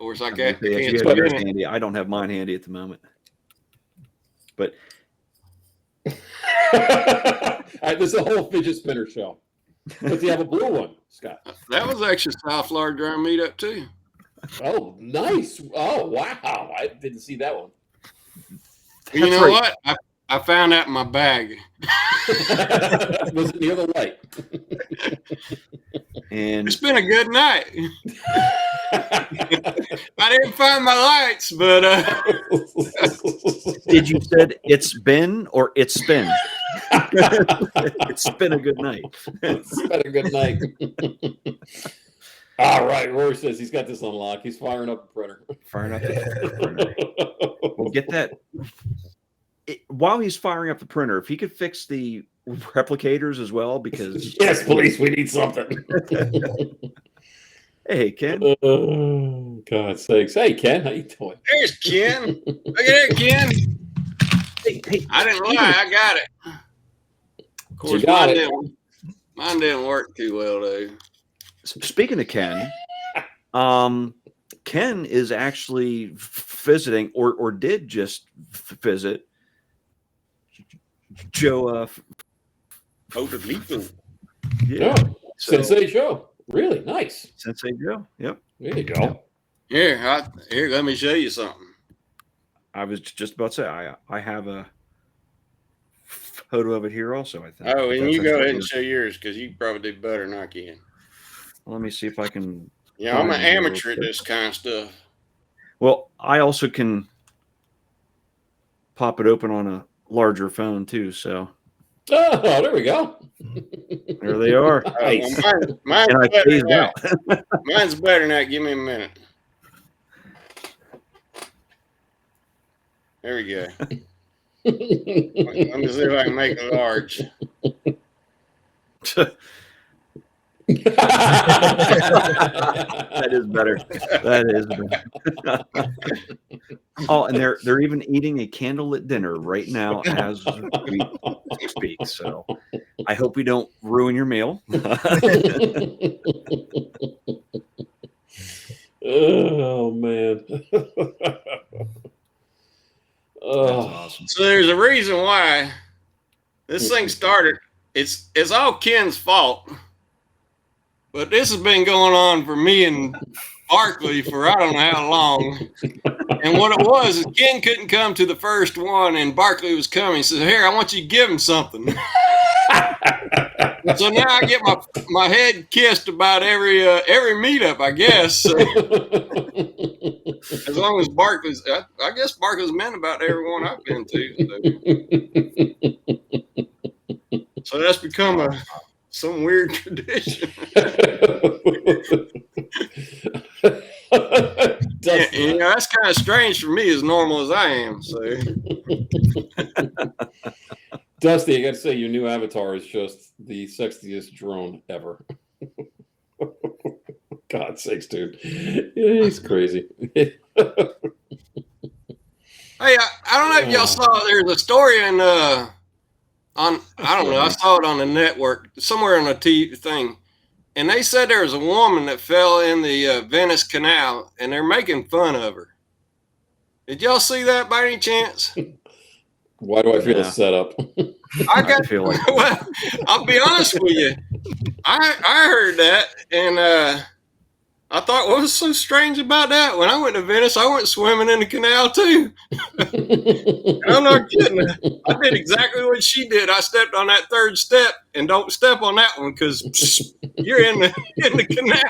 Speaker 4: course, I
Speaker 3: If
Speaker 4: can't
Speaker 3: you have
Speaker 4: spin
Speaker 3: yours
Speaker 4: it.
Speaker 3: handy, I don't have mine handy at the moment. But
Speaker 2: All right, this is a whole fidget spinner show. But you have a blue one, Scott.
Speaker 4: That was actually South Florida Drum Meetup too.
Speaker 2: Oh, nice. Oh, wow. I didn't see that one.
Speaker 4: You
Speaker 3: That's
Speaker 4: know
Speaker 3: right.
Speaker 4: what? I found that in my bag.
Speaker 2: Was it near the light?
Speaker 3: And
Speaker 4: It's been a good night. I didn't find my lights, but
Speaker 3: did you said it's been or it's been? It's been a good night.
Speaker 2: It's been a good night. All right, Rory says he's got this unlocked. He's firing up the printer.
Speaker 3: Firing up the printer. We'll get that. While he's firing up the printer, if he could fix the replicators as well, because
Speaker 2: yes, please, we need something.
Speaker 3: Hey, Ken.
Speaker 2: Oh, God's sakes. Hey, Ken, how you doing?
Speaker 4: there's Ken. Look at that, Ken.
Speaker 3: Hey,
Speaker 4: I didn't lie. I got it. Of course,
Speaker 2: You got
Speaker 4: mine
Speaker 2: it.
Speaker 4: mine didn't work too well, though.
Speaker 3: Speaking of Ken, Ken is actually visiting or did just visit Joe.
Speaker 2: Yeah.
Speaker 3: So,
Speaker 2: Sensei show. Really nice.
Speaker 3: Sensei Joe. Yep.
Speaker 2: There you go.
Speaker 4: Here, let me show you something.
Speaker 3: I was just about to say I have a photo of it here also, I think.
Speaker 4: Oh, and
Speaker 3: That's
Speaker 4: you go
Speaker 3: actually
Speaker 4: ahead and show yours because you probably do better than I can.
Speaker 3: Let me see if I can.
Speaker 4: Yeah, I'm an
Speaker 3: find it real
Speaker 4: amateur at
Speaker 3: quick.
Speaker 4: this kind of stuff.
Speaker 3: Well, I also can pop it open on a larger phone too. So
Speaker 2: Oh, there we go.
Speaker 3: there they are.
Speaker 2: Nice.
Speaker 4: Well, mine's
Speaker 3: And I
Speaker 4: better
Speaker 3: phased
Speaker 4: than
Speaker 3: out.
Speaker 4: that. Mine's better than that. Give me a minute. There we go. Let me see if I can make it large.
Speaker 3: That is better. That is better. Oh, and they're even eating a candlelit dinner right now as we speak. So I hope we don't ruin your meal.
Speaker 2: Oh man. Oh,
Speaker 3: awesome.
Speaker 4: So there's a reason why this thing started. It's all Ken's fault. But this has been going on for me and Barkley for I don't know how long. And what it was is Ken couldn't come to the first one, and Barkley was coming. He said, "Here, I want you to give him something." So now I get my head kissed about every meetup, I guess. So, as long as Barkley's, I guess Barkley's meant about everyone I've been to. So that's become some weird tradition. Yeah, that's kind of strange for me, as normal as I am. So,
Speaker 2: Dusty, I got to say, your new avatar is just the sexiest drone ever. God's sakes, dude. Yeah, he's crazy.
Speaker 4: hey, I don't know if y'all saw. There's a story in I don't know. I saw it on the network somewhere on a TV thing, and they said there was a woman that fell in the Venice Canal, and they're making fun of her. Did y'all see that by any chance?
Speaker 2: Why do I feel set up?
Speaker 3: I feel like
Speaker 4: Well, I'll be honest with you. I heard that, and I thought, what was so strange about that? When I went to Venice, I went swimming in the canal too. I'm not kidding. I did exactly what she did. I stepped on that third step, and don't step on that one because you're in the canal.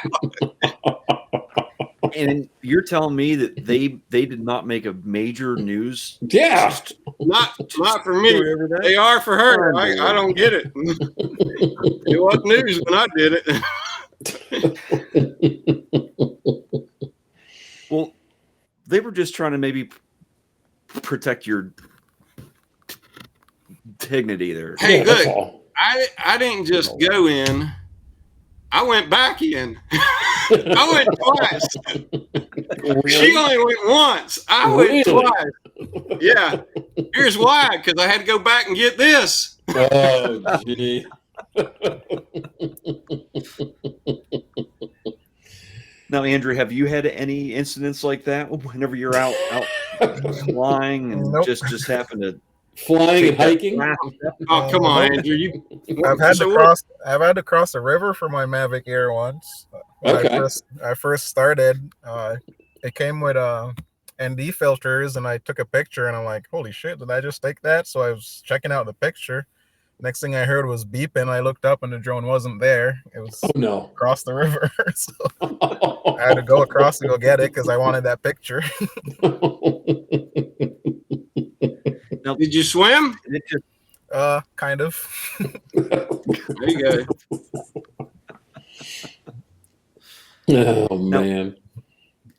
Speaker 3: And you're telling me that they did not make a major news?
Speaker 2: Yeah.
Speaker 4: Not for me. They are for her. I don't get it. It wasn't news when I did it.
Speaker 3: Well, they were just trying to maybe protect your dignity there.
Speaker 4: Hey,
Speaker 2: Yeah,
Speaker 4: look,
Speaker 2: that's all.
Speaker 4: I didn't just go in. I went back in. I went twice.
Speaker 2: Really?
Speaker 4: She only went once. I went twice. Yeah. Here's why, because I had to go back and get this.
Speaker 2: Oh, gee.
Speaker 3: Now, Andrew, have you had any incidents like that whenever you're out flying and
Speaker 6: Nope.
Speaker 3: just happen to
Speaker 2: Flying and
Speaker 3: take that
Speaker 2: hiking?
Speaker 3: last step?
Speaker 4: Oh, come on,
Speaker 6: Nope.
Speaker 4: Andrew. You.
Speaker 6: I've had
Speaker 4: So
Speaker 6: to
Speaker 4: what-
Speaker 6: cross. I've had to cross a river for my Mavic Air once. When
Speaker 2: Okay.
Speaker 6: I first started, it came with ND filters, and I took a picture, and I'm like, "Holy shit! Did I just take that?" So I was checking out the picture. Next thing I heard was beeping. I looked up, and the drone wasn't there. It was
Speaker 2: Oh no.
Speaker 6: across the river. So I had to go across to go get it because I wanted that picture.
Speaker 3: Now,
Speaker 4: Did you swim?
Speaker 3: it just,
Speaker 6: Kind of.
Speaker 4: There you go.
Speaker 2: Oh man.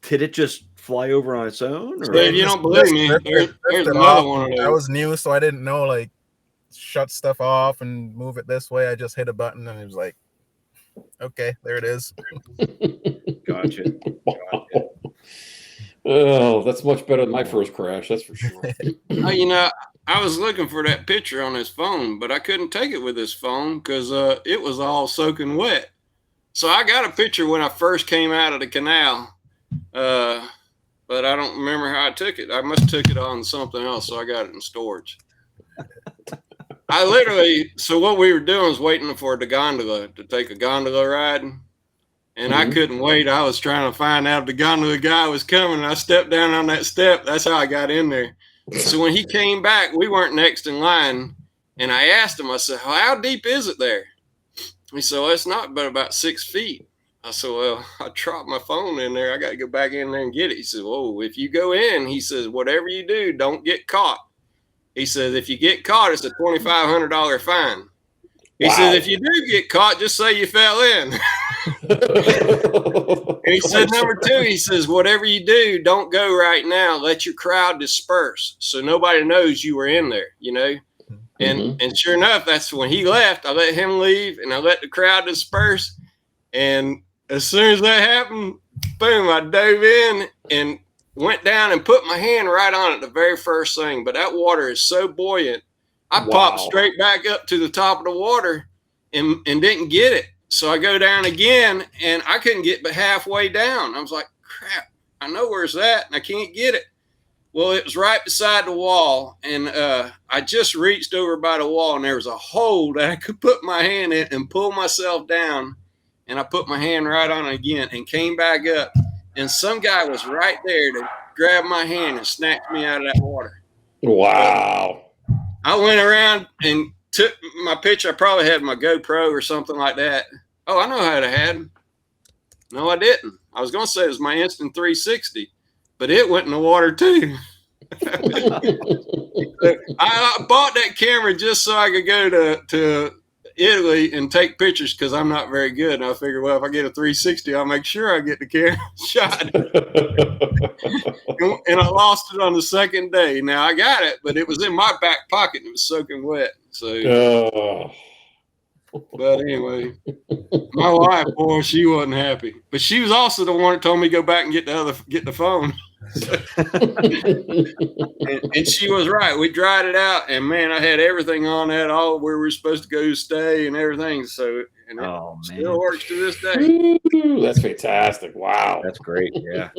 Speaker 3: did it just fly over on its own?
Speaker 4: So
Speaker 3: Or?
Speaker 4: if you don't believe me, there's
Speaker 6: Drifted
Speaker 4: another
Speaker 6: off.
Speaker 4: one of
Speaker 6: I
Speaker 4: those.
Speaker 6: was new, so I didn't know like shut stuff off and move it this way. I just hit a button, and it was like, okay, there it is.
Speaker 3: Gotcha.
Speaker 2: Oh, that's much better than my first crash. That's for sure.
Speaker 4: Oh, I was looking for that picture on his phone, but I couldn't take it with his phone because it was all soaking wet. So I got a picture when I first came out of the canal, but I don't remember how I took it. I must have took it on something else, so I got it in storage. So what we were doing was waiting for the gondola to take a gondola ride. And I couldn't wait. I was trying to find out if the gondola guy was coming. And I stepped down on that step. That's how I got in there. So when he came back, we weren't next in line. And I asked him, I said, how deep is it there? He said, well, it's not but about 6 feet. I said, well, I dropped my phone in there. I got to go back in there and get it. He said, whoa, if you go in, he says, whatever you do, don't get caught. He says, if you get caught, it's a $2,500 fine. He says, if you do get caught, just say you fell in. And he said, number two, he says, whatever you do, don't go right now. Let your crowd disperse so nobody knows you were in there, And sure enough, that's when he left. I let him leave, and I let the crowd disperse. And as soon as that happened, boom, I dove in and went down and put my hand right on it the very first thing. But that water is so buoyant, I popped straight back up to the top of the water and didn't get it. So I go down again, and I couldn't get but halfway down. I was like, crap, I know where's that, and I can't get it. Well, it was right beside the wall, and I just reached over by the wall, and there was a hole that I could put my hand in and pull myself down, and I put my hand right on it again and came back up, and some guy was right there to grab my hand and snatch me out of that water.
Speaker 2: Wow.
Speaker 4: I went around and took my picture. I probably had my GoPro or something like that. Oh, I know how to had. No, I didn't. I was going to say it was my Instant 360, but it went in the water too. I bought that camera just so I could go to Italy and take pictures because I'm not very good. And I figured, well, if I get a 360, I'll make sure I get the camera shot. And I lost it on the second day. Now I got it, but it was in my back pocket and it was soaking wet. So, but anyway, my wife, boy, she wasn't happy. But she was also the one that told me to go back and get the phone. and she was right. We dried it out, and man, I had everything on that, all where we were supposed to go stay and everything. So, and it still works to this day.
Speaker 2: Ooh, that's fantastic! Wow,
Speaker 3: that's great. Yeah.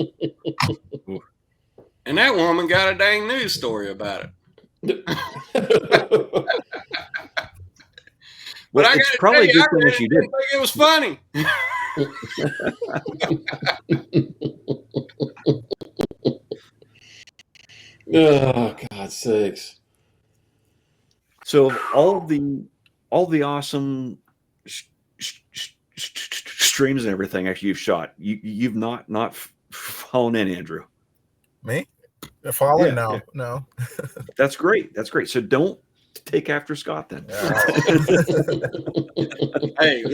Speaker 4: And that woman got a dang news story about it.
Speaker 3: Well,
Speaker 4: but
Speaker 3: it's probably a good thing that you did.
Speaker 4: It was funny.
Speaker 2: Oh, God's sakes!
Speaker 3: So all the awesome streams and everything actually you've shot, you've not fallen in, Andrew.
Speaker 6: Me? Fallen?
Speaker 3: Yeah,
Speaker 6: no.
Speaker 3: That's great. That's great. So don't take after Scott then.
Speaker 4: Hey,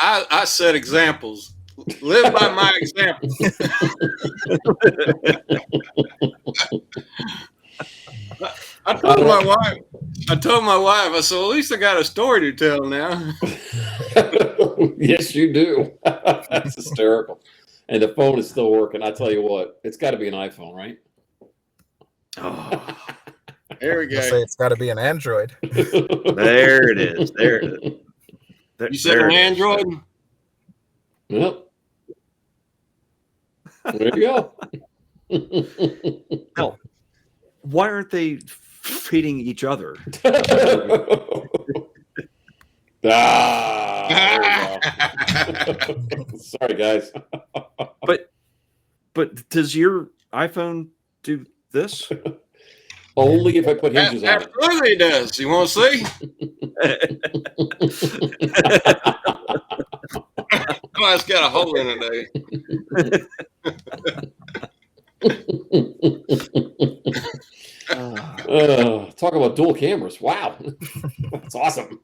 Speaker 4: I set examples. Live by my example. I told my wife, I said, well, at least I got a story to tell now.
Speaker 2: Yes, you do. That's hysterical. And the phone is still working. I tell you what, it's got to be an iPhone, right?
Speaker 3: Oh,
Speaker 4: there we go.
Speaker 6: Say it's got to be an Android.
Speaker 3: there it is. There it is.
Speaker 4: You said an Android?
Speaker 2: Yep. There you go.
Speaker 3: Hell, why aren't they feeding each other?
Speaker 2: There we go. Sorry, guys.
Speaker 3: But does your iPhone do this?
Speaker 2: Only if I put hinges on it.
Speaker 4: Absolutely it does. You want to see? Oh, it's got a hole in it.
Speaker 2: Talk about dual cameras. Wow. That's awesome.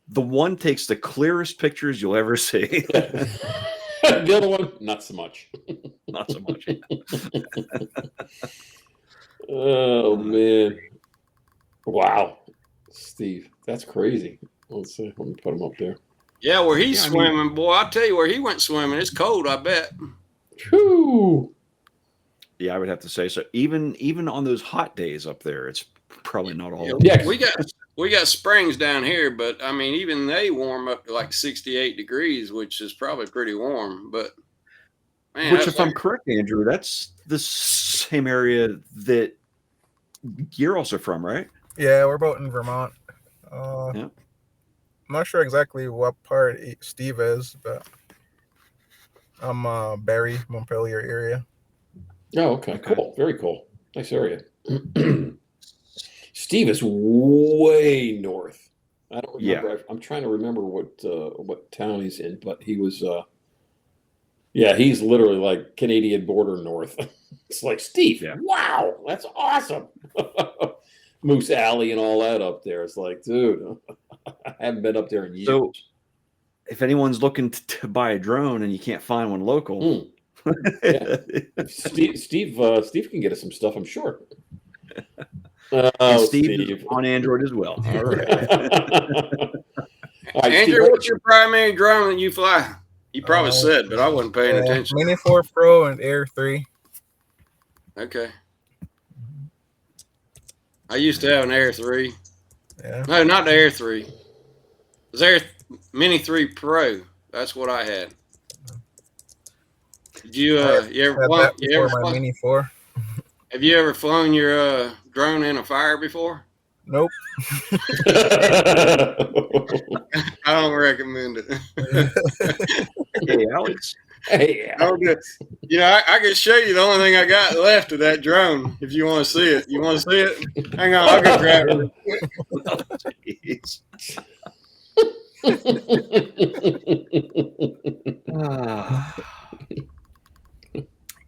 Speaker 3: The one takes the clearest pictures you'll ever see.
Speaker 2: The other one, not so much.
Speaker 3: Not so much.
Speaker 2: Oh, man. Wow. Steve, that's crazy. Let's see. Let me put him up there.
Speaker 4: Yeah, where he's swimming, boy, I'll tell you where he went swimming. It's cold, I bet.
Speaker 2: Whew.
Speaker 3: Yeah, I would have to say so. Even on those hot days up there, it's probably not all.
Speaker 2: Yeah.
Speaker 4: We got springs down here, but I mean, even they warm up to like 68 degrees, which is probably pretty warm. But man,
Speaker 3: Which, if I'm correct, Andrew, that's the same area that you're also from, right?
Speaker 6: Yeah, we're both in Vermont.
Speaker 3: Yeah.
Speaker 6: I'm not sure exactly what part Steve is, but I'm Barrie, Montpelier area.
Speaker 2: Oh, okay. Cool. Very cool. Nice area. Steve is way north. I don't remember.
Speaker 3: Yeah.
Speaker 2: I'm trying to remember what town he's in, but he was. Yeah, he's literally like Canadian border north. It's like Steve.
Speaker 3: Yeah.
Speaker 2: Wow, that's awesome. Moose Alley and all that up there. It's like, dude, I haven't been up there in years.
Speaker 3: So, if anyone's looking to buy a drone and you can't find one local,
Speaker 2: yeah. Steve can get us some stuff, I'm sure.
Speaker 3: And Steve is on Android as well.
Speaker 2: All right. All right,
Speaker 4: Andrew,
Speaker 2: Steve,
Speaker 4: what's your primary drone that you fly? You probably said, but I wasn't paying attention.
Speaker 6: Mini 4 Pro and Air 3.
Speaker 4: Okay. I used to have an Air 3.
Speaker 6: Yeah.
Speaker 4: No, not the Air 3. It was Air Mini 3 Pro. That's what I had. Did you ever
Speaker 6: my Mini 4?
Speaker 4: Have you ever flown your drone in a fire before?
Speaker 6: Nope.
Speaker 4: I don't recommend it.
Speaker 3: Hey, Alex.
Speaker 2: Hey,
Speaker 4: Alex. You know, I can show you the only thing I got left of that drone if you want to see it. You want to see it? Hang on, I'll go grab
Speaker 3: it.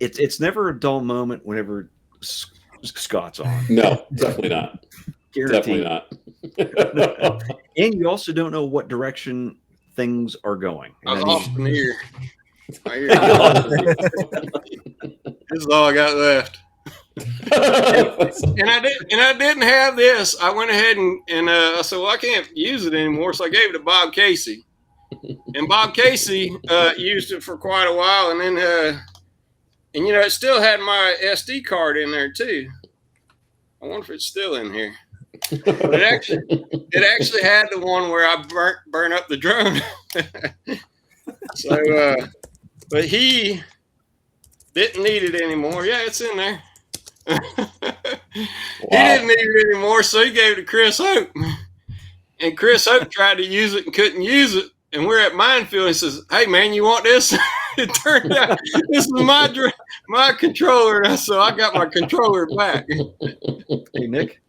Speaker 3: It's never a dull moment whenever Scott's on.
Speaker 2: No, definitely not.
Speaker 3: Guaranteed.
Speaker 2: Definitely not.
Speaker 3: And you also don't know what direction things are going.
Speaker 4: I was off in here. This is all I got left. and I didn't have this. I went ahead and I said, well, I can't use it anymore, so I gave it to Bob Casey. And Bob Casey used it for quite a while, and then and you know, it still had my SD card in there too. I wonder if it's still in here. But it actually had the one where I burnt up the drone. So, but he didn't need it anymore. Yeah, it's in there. He didn't need it anymore, so he gave it to Chris Hope. And Chris Hope tried to use it and couldn't use it. And we're at Minefield. He says, "Hey, man, you want this?" It turned out this is my controller. And so I got my controller back.
Speaker 3: Hey, Nick.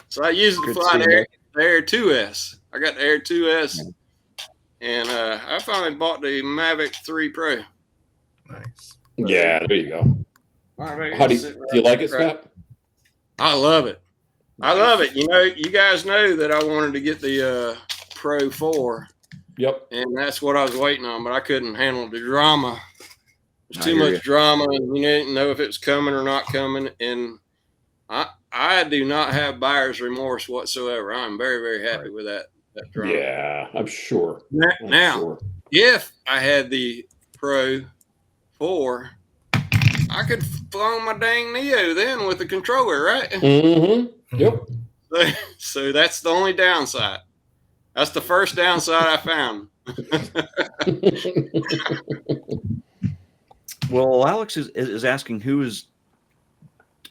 Speaker 4: So I used it to fly the Air 2S. I got the Air 2S. And I finally bought the Mavic 3 Pro.
Speaker 6: Nice.
Speaker 2: Yeah, there you go. How do you like it, Scott?
Speaker 4: I love it. I love it. You know, you guys know that I wanted to get the Pro 4.
Speaker 2: Yep.
Speaker 4: And that's what I was waiting on, but I couldn't handle the drama. There's too much drama, and you didn't know if it was coming or not coming. And I do not have buyer's remorse whatsoever. I'm very, very happy with that drama.
Speaker 2: Yeah, I'm sure.
Speaker 4: Now, if I had the Pro 4, I could flown my dang Neo then with the controller, right?
Speaker 2: Mm-hmm. Yep.
Speaker 4: So that's the only downside. That's the first downside I found.
Speaker 3: Well, Alex is asking who is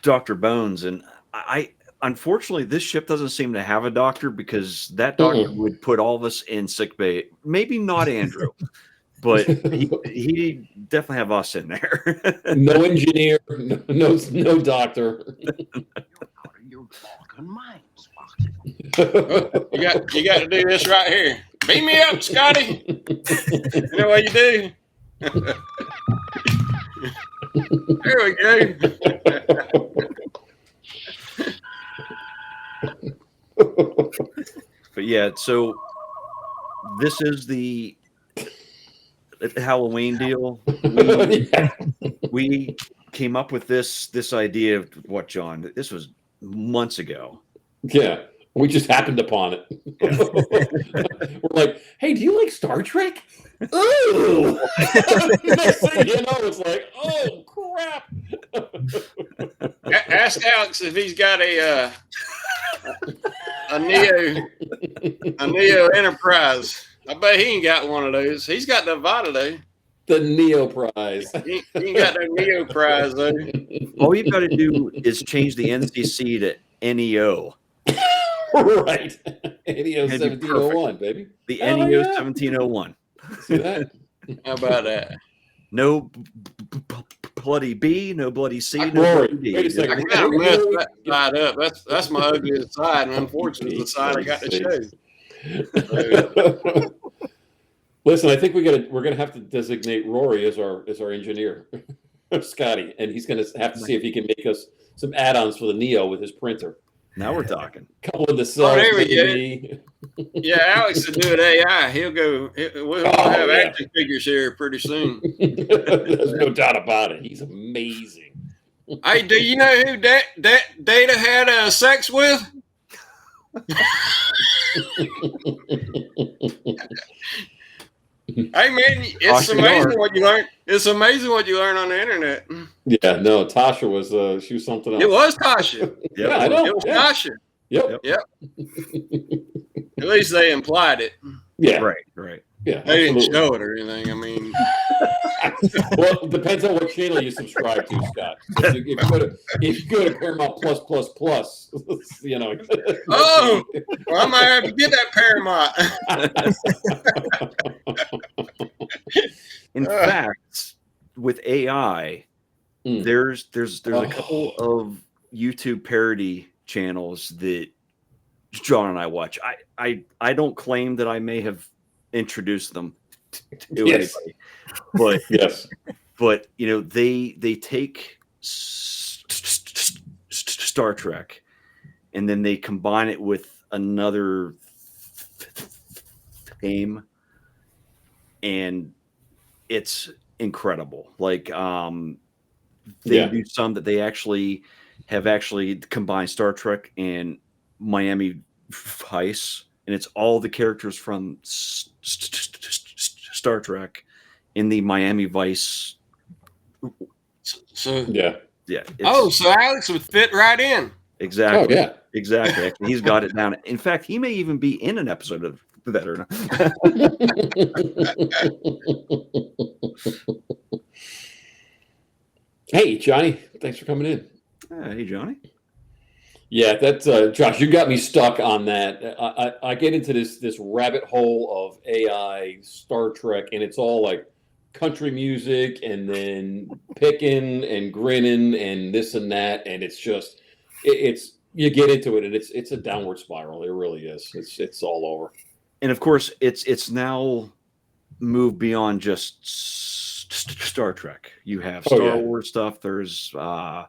Speaker 3: Dr. Bones, and I unfortunately this ship doesn't seem to have a doctor because that doctor would put all of us in sick bay. Maybe not Andrew, but he definitely have us in there.
Speaker 2: No engineer, no doctor.
Speaker 1: You're fucking mine, Spock.
Speaker 4: You got to do this right here. Beam me up, Scotty. You know what you do? There we go.
Speaker 3: But yeah, so this is the Halloween deal. We came up with this idea of what, John? This was months ago.
Speaker 2: Yeah, we just happened upon it.
Speaker 3: Yeah.
Speaker 2: We're like, hey, do you like Star Trek? Ooh! Next thing you know, it's like, oh crap!
Speaker 4: Ask Alex if he's got a Neo Enterprise. I bet he ain't got one of those. He's got the Vada though.
Speaker 2: The Neo Prize.
Speaker 4: He ain't got no Neo Prize though.
Speaker 3: All you've got to do is change the NCC to NEO.
Speaker 2: Right. NEO 1701, baby.
Speaker 3: The
Speaker 2: Hell
Speaker 3: NEO
Speaker 2: yeah.
Speaker 3: 1701.
Speaker 2: See that?
Speaker 4: How about that?
Speaker 3: No bloody B, no bloody C, no
Speaker 2: Rory,
Speaker 3: bloody D.
Speaker 2: wait a second.
Speaker 4: I kind of messed that side up. That's my ugliest side, and unfortunately, the side I got to show.
Speaker 2: Listen, I think we're gonna have to designate Rory as our engineer, Scotty, and he's gonna have to see if he can make us some add-ons for the Neo with his printer.
Speaker 3: Now we're talking.
Speaker 2: Couple of the cells,
Speaker 4: there we
Speaker 2: maybe.
Speaker 4: Yeah, Alex will do it AI. He'll go. We'll have action figures here pretty soon.
Speaker 2: There's no doubt about it. He's amazing.
Speaker 4: Hey, do you know who Data had sex with? Hey man, it's amazing what you learn. It's amazing what you learn on the internet.
Speaker 2: Yeah, no, Tasha was she was something else.
Speaker 4: It was Tasha.
Speaker 2: Yeah, I know.
Speaker 4: It was Tasha.
Speaker 2: Yep.
Speaker 4: At least they implied it.
Speaker 2: Yeah.
Speaker 3: Right.
Speaker 2: Yeah.
Speaker 4: They
Speaker 2: absolutely.
Speaker 4: didn't show it or anything. I mean,
Speaker 2: well, it depends on what channel you subscribe to, Scott. If you go to Paramount Plus, you know.
Speaker 4: oh, well, I might have to get that Paramount.
Speaker 3: In fact, with AI, there's a couple of YouTube parody channels that John and I watch. I don't claim that I may have introduced them to anybody, but but you know they take Star Trek and then they combine it with another theme, and it's incredible. Like they do some that they actually have combined Star Trek and Miami Vice, and it's all the characters from Star Trek in the Miami Vice.
Speaker 4: So
Speaker 2: yeah.
Speaker 4: So Alex would fit right in.
Speaker 3: Exactly.
Speaker 2: Oh yeah.
Speaker 3: Exactly. Actually, he's got it down. In fact, he may even be in an episode of that or not.
Speaker 2: Hey, Johnny, thanks for coming in.
Speaker 3: Hey, Johnny.
Speaker 2: Yeah, that's Josh. You got me stuck on that. I get into this rabbit hole of AI Star Trek, and it's all like country music, and then picking and grinning, and this and that, and it's just it's you get into it, and it's a downward spiral. It really is. It's all over.
Speaker 3: And of course, it's now moved beyond just Star Trek. You have Star Wars stuff. There's I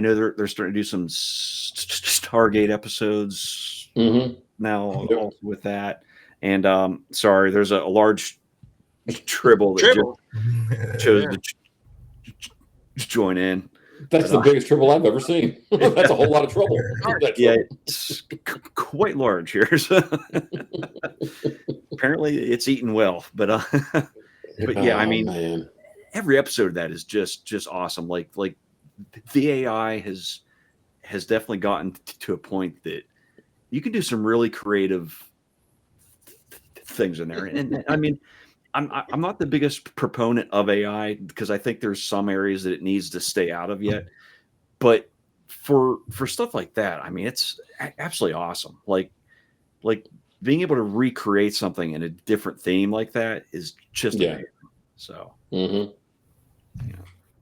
Speaker 3: know they're starting to do some Stargate episodes now also with that. And sorry, there's a large tribble that just chose to join in.
Speaker 2: That's the biggest trouble I've ever seen. That's a whole lot of trouble.
Speaker 3: Yeah, it's quite large here. So apparently, it's eaten well. But yeah, I mean, every episode of that is just awesome. Like the AI has definitely gotten to a point that you can do some really creative things in there. And I mean, I'm not the biggest proponent of AI because I think there's some areas that it needs to stay out of yet. But for stuff like that, I mean, it's absolutely awesome. Like being able to recreate something in a different theme like that is just amazing. So,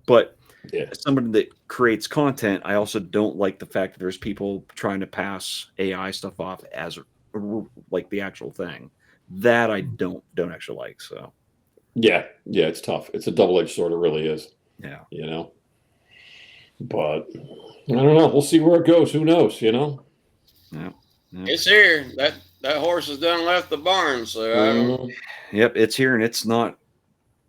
Speaker 3: but as somebody that creates content, I also don't like the fact that there's people trying to pass AI stuff off as like the actual thing. That I don't actually like. So,
Speaker 2: yeah, it's tough. It's a double-edged sword. It really is.
Speaker 3: Yeah,
Speaker 2: you know. But I don't know. We'll see where it goes. Who knows? You know.
Speaker 3: Yeah.
Speaker 4: It's here. That horse has done left the barn. So I don't.
Speaker 3: Yep, it's here and it's not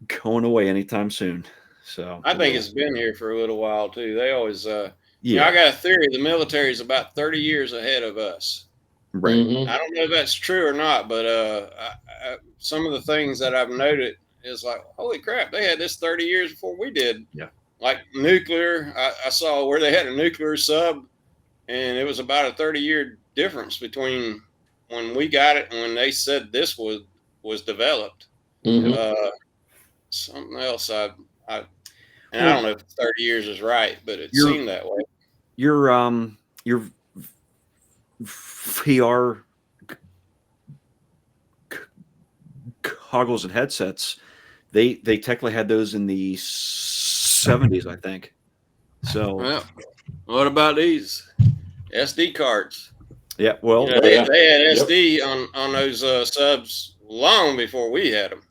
Speaker 3: going away anytime soon. So
Speaker 4: I think it's been here for a little while too. They always, you
Speaker 3: yeah.
Speaker 4: know, I got a theory. The military is about 30 years ahead of us.
Speaker 3: Right.
Speaker 4: I don't know if that's true or not, but some of the things that I've noted is like, holy crap, they had this 30 years before we did.
Speaker 3: Yeah.
Speaker 4: Like nuclear, I saw where they had a nuclear sub, and it was about a 30-year difference between when we got it and when they said this was developed. Something else I don't know if 30 years is right, but it seemed that way.
Speaker 3: Your VR goggles and headsets, they technically had those in the 70s, I think. So,
Speaker 4: well, what about these SD cards?
Speaker 3: Yeah, well,
Speaker 4: you know, they had SD on those subs long before we had them.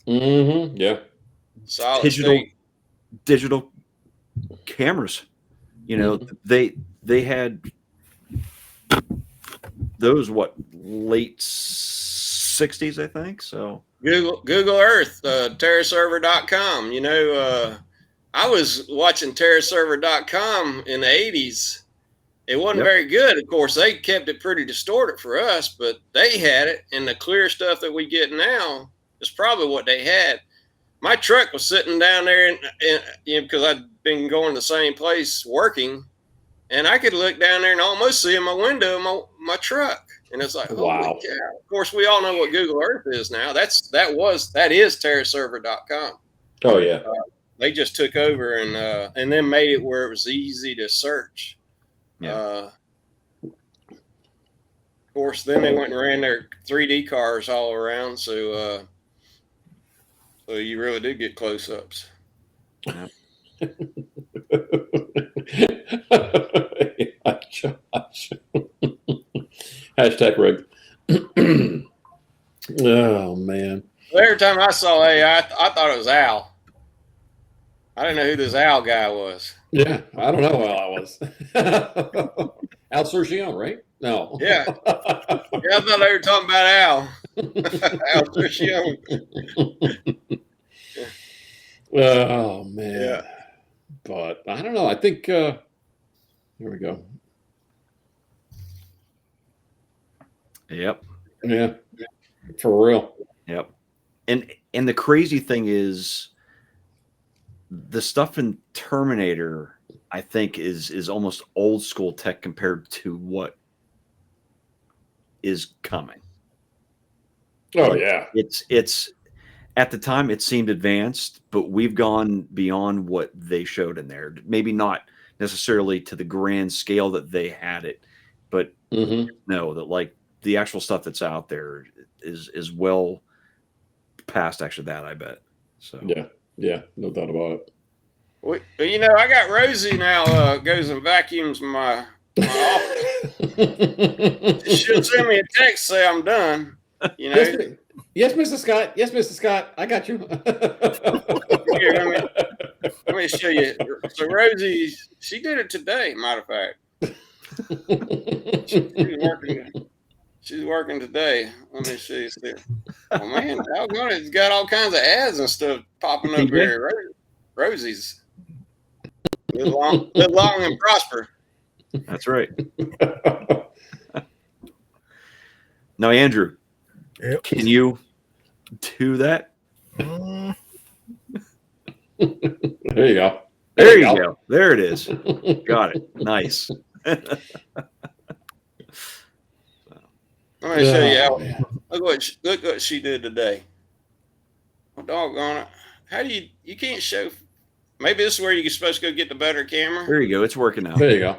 Speaker 2: Yeah,
Speaker 4: solid
Speaker 3: digital cameras. You know, they had those late 60s, I think. So
Speaker 4: Google Earth, TerraServer.com. You know, I was watching TerraServer.com in the 80s. It wasn't very good. Of course, they kept it pretty distorted for us, but they had it, and the clear stuff that we get now is probably what they had. My truck was sitting down there, and you know, because I'd been going to the same place working, and I could look down there and almost see in my window my truck, and it's like, wow. Holy cow. Of course, we all know what Google Earth is now. That is TerraServer.com.
Speaker 2: Oh yeah.
Speaker 4: They just took over and then made it where it was easy to search.
Speaker 3: Yeah.
Speaker 4: Of course, then they went and ran their 3D cars all around, so you really did get close-ups.
Speaker 3: Yeah.
Speaker 2: Josh. Hashtag rigged. Oh man.
Speaker 4: Well, every time I saw AI, I thought it was Al. I didn't know who this Al guy was.
Speaker 2: Yeah, I don't know who Al was. Al Sergione, right? No.
Speaker 4: Yeah. I thought they were talking about Al. Al Sergione.
Speaker 2: Oh man.
Speaker 4: Yeah.
Speaker 2: But I don't know. I think here we go.
Speaker 3: Yep.
Speaker 2: Yeah. For real.
Speaker 3: Yep. And the crazy thing is the stuff in Terminator, I think, is almost old school tech compared to what is coming.
Speaker 2: Oh yeah.
Speaker 3: It's at the time it seemed advanced, but we've gone beyond what they showed in there. Maybe not necessarily to the grand scale that they had it, but no, that like the actual stuff that's out there is well past actually that, I bet. So
Speaker 2: yeah, no doubt about it.
Speaker 4: Well, you know, I got Rosie now goes and vacuums my office. She'll send me a text say I'm done. You know.
Speaker 2: Yes, Mr. Scott. Yes, Mr. Scott. I got you.
Speaker 4: Here, let me show you. So Rosie, she did it today. Matter of fact, she's working today. Let me see. Oh man, it's got all kinds of ads and stuff popping up here. Rosie's live long and prosper.
Speaker 3: That's right. Now, Andrew, can you do that?
Speaker 2: There you go.
Speaker 3: There you go. There it is. Got it. Nice.
Speaker 4: Let me show you
Speaker 2: Oh,
Speaker 4: how.
Speaker 2: man.
Speaker 4: Look what she did today. Oh, doggone it! How do you can't show? Maybe this is where you're supposed to go get the better camera.
Speaker 3: There you go. It's working out.
Speaker 2: There you go.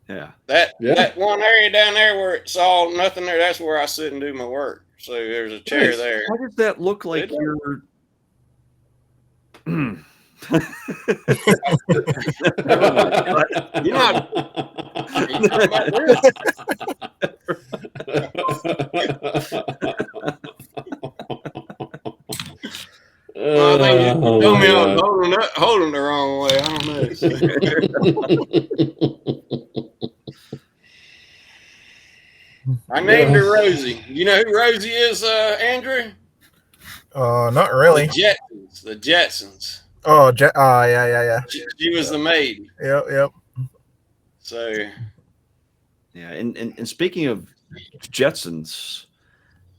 Speaker 3: Yeah.
Speaker 4: That one area down there where it's all nothing there. That's where I sit and do my work. So there's a chair
Speaker 2: Nice.
Speaker 4: there.
Speaker 3: How does that look like
Speaker 4: It
Speaker 3: you're?
Speaker 4: You're not. Are you talking about Well, I think you told me I was holding the wrong way. I don't know. I named her Rosie. You know who Rosie is, Andrew?
Speaker 6: Not really.
Speaker 4: The Jetsons.
Speaker 6: Oh, yeah.
Speaker 4: She was the maid.
Speaker 6: Yep.
Speaker 4: So
Speaker 3: Yeah, and speaking of Jetsons,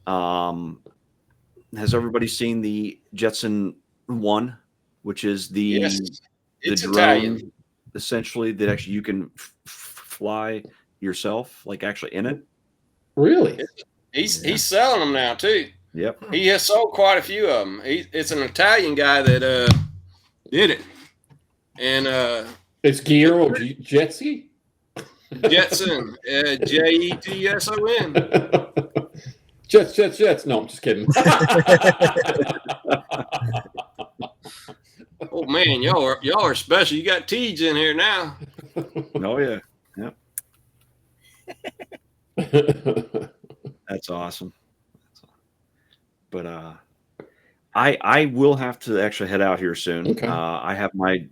Speaker 3: has everybody seen the Jetson 1, which is the
Speaker 4: it's
Speaker 3: drone
Speaker 4: Italian.
Speaker 3: essentially that actually you can fly yourself, like actually in it?
Speaker 2: Really?
Speaker 4: He's selling them now too.
Speaker 3: Yep.
Speaker 4: He has sold quite a few of them. It's an Italian guy that did it, and
Speaker 2: It's Guillermo Jetsi?
Speaker 4: Jetson, Jetson.
Speaker 2: Jets. No, I'm just kidding.
Speaker 4: Oh man, y'all are special. You got Tej in here now.
Speaker 3: Oh yeah. Yep. That's awesome. But I will have to actually head out here soon.
Speaker 2: Okay.
Speaker 3: I have my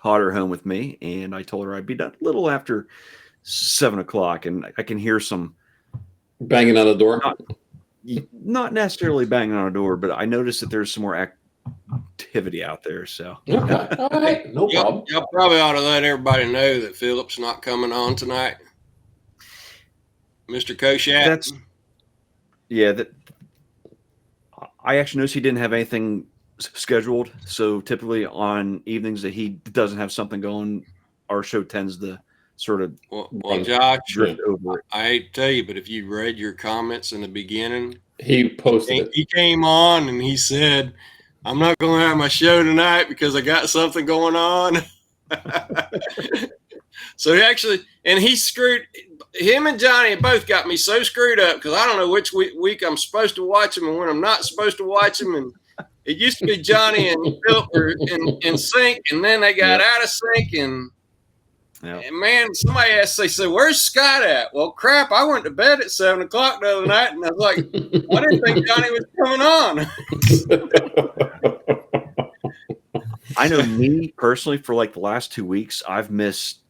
Speaker 3: daughter home with me, and I told her I'd be done a little after 7 o'clock, and I can hear some
Speaker 2: Banging on the door.
Speaker 3: not necessarily banging on a door, but I noticed that there's some more activity out there. So
Speaker 2: Okay. All right. No problem.
Speaker 4: Y'all probably ought to let everybody know that Philip's not coming on tonight. Mr. Koshat.
Speaker 3: I actually noticed he didn't have anything scheduled. So typically on evenings that he doesn't have something going, our show tends to sort of
Speaker 4: Well, Josh,
Speaker 3: drift over it.
Speaker 4: I hate to tell you, but if you read your comments in the beginning,
Speaker 2: He posted it.
Speaker 4: he came on and he said, "I'm not going to have my show tonight because I got something going on." So he screwed him and Johnny both got me so screwed up because I don't know which week I'm supposed to watch them and when I'm not supposed to watch them. And it used to be Johnny and Philip were in sync, and then they got out of sync. And man, somebody asked, they said, "Where's Scott at?" Well, crap, I went to bed at 7 o'clock the other night, and I was like, I didn't think Johnny was coming on.
Speaker 3: I know me personally, for like the last 2 weeks, I've missed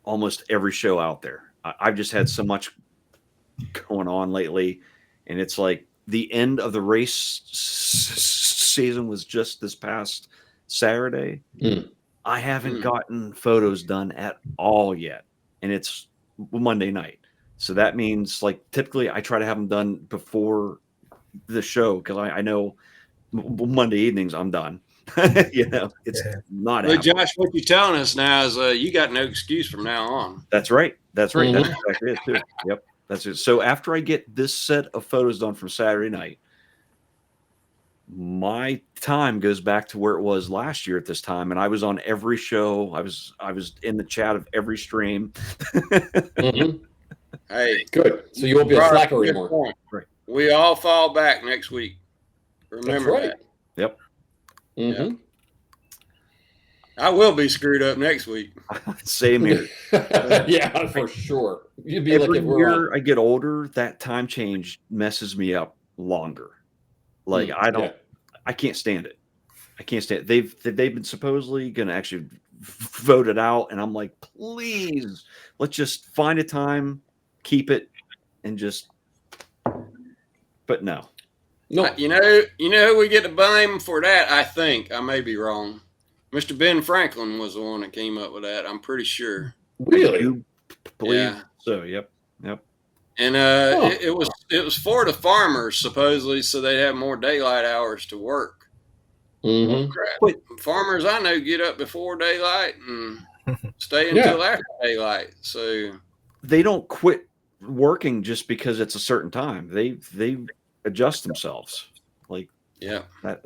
Speaker 3: almost every show out there. I've just had so much going on lately, and it's like the end of the race season was just this past Saturday. I haven't gotten photos done at all yet, and it's Monday night. So that means, like, typically I try to have them done before the show because I know Monday evenings I'm done. It's not.
Speaker 4: But Josh, what you're telling us now is you got no excuse from now on.
Speaker 3: That's right. That's exactly it too. Yep, that's it. So after I get this set of photos done from Saturday night, my time goes back to where it was last year at this time, and I was on every show. I was in the chat of every stream.
Speaker 4: Hey,
Speaker 2: good. So you won't be a slacker anymore.
Speaker 4: Right. We all fall back next week. Remember that.
Speaker 3: Yep.
Speaker 2: Mm-hmm.
Speaker 4: I will be screwed up next week.
Speaker 3: Same here.
Speaker 2: Yeah, for sure. You'd be
Speaker 3: Every
Speaker 2: like, if
Speaker 3: year I get older, that time change messes me up longer. Like I can't stand it. I can't stand it. They've been supposedly going to actually vote it out, and I'm like, please, let's just find a time, keep it, and just. But no.
Speaker 4: You know who we get to blame for that? I think I may be wrong. Mr. Ben Franklin was the one that came up with that. I'm pretty sure.
Speaker 2: Really?
Speaker 3: Believe so. Yep.
Speaker 4: And it was for the farmers supposedly, so they'd have more daylight hours to work.
Speaker 2: Mm-hmm.
Speaker 4: Crap. Farmers I know get up before daylight and stay until after daylight. So
Speaker 3: they don't quit working just because it's a certain time. They adjust themselves like
Speaker 4: Yeah.
Speaker 3: that.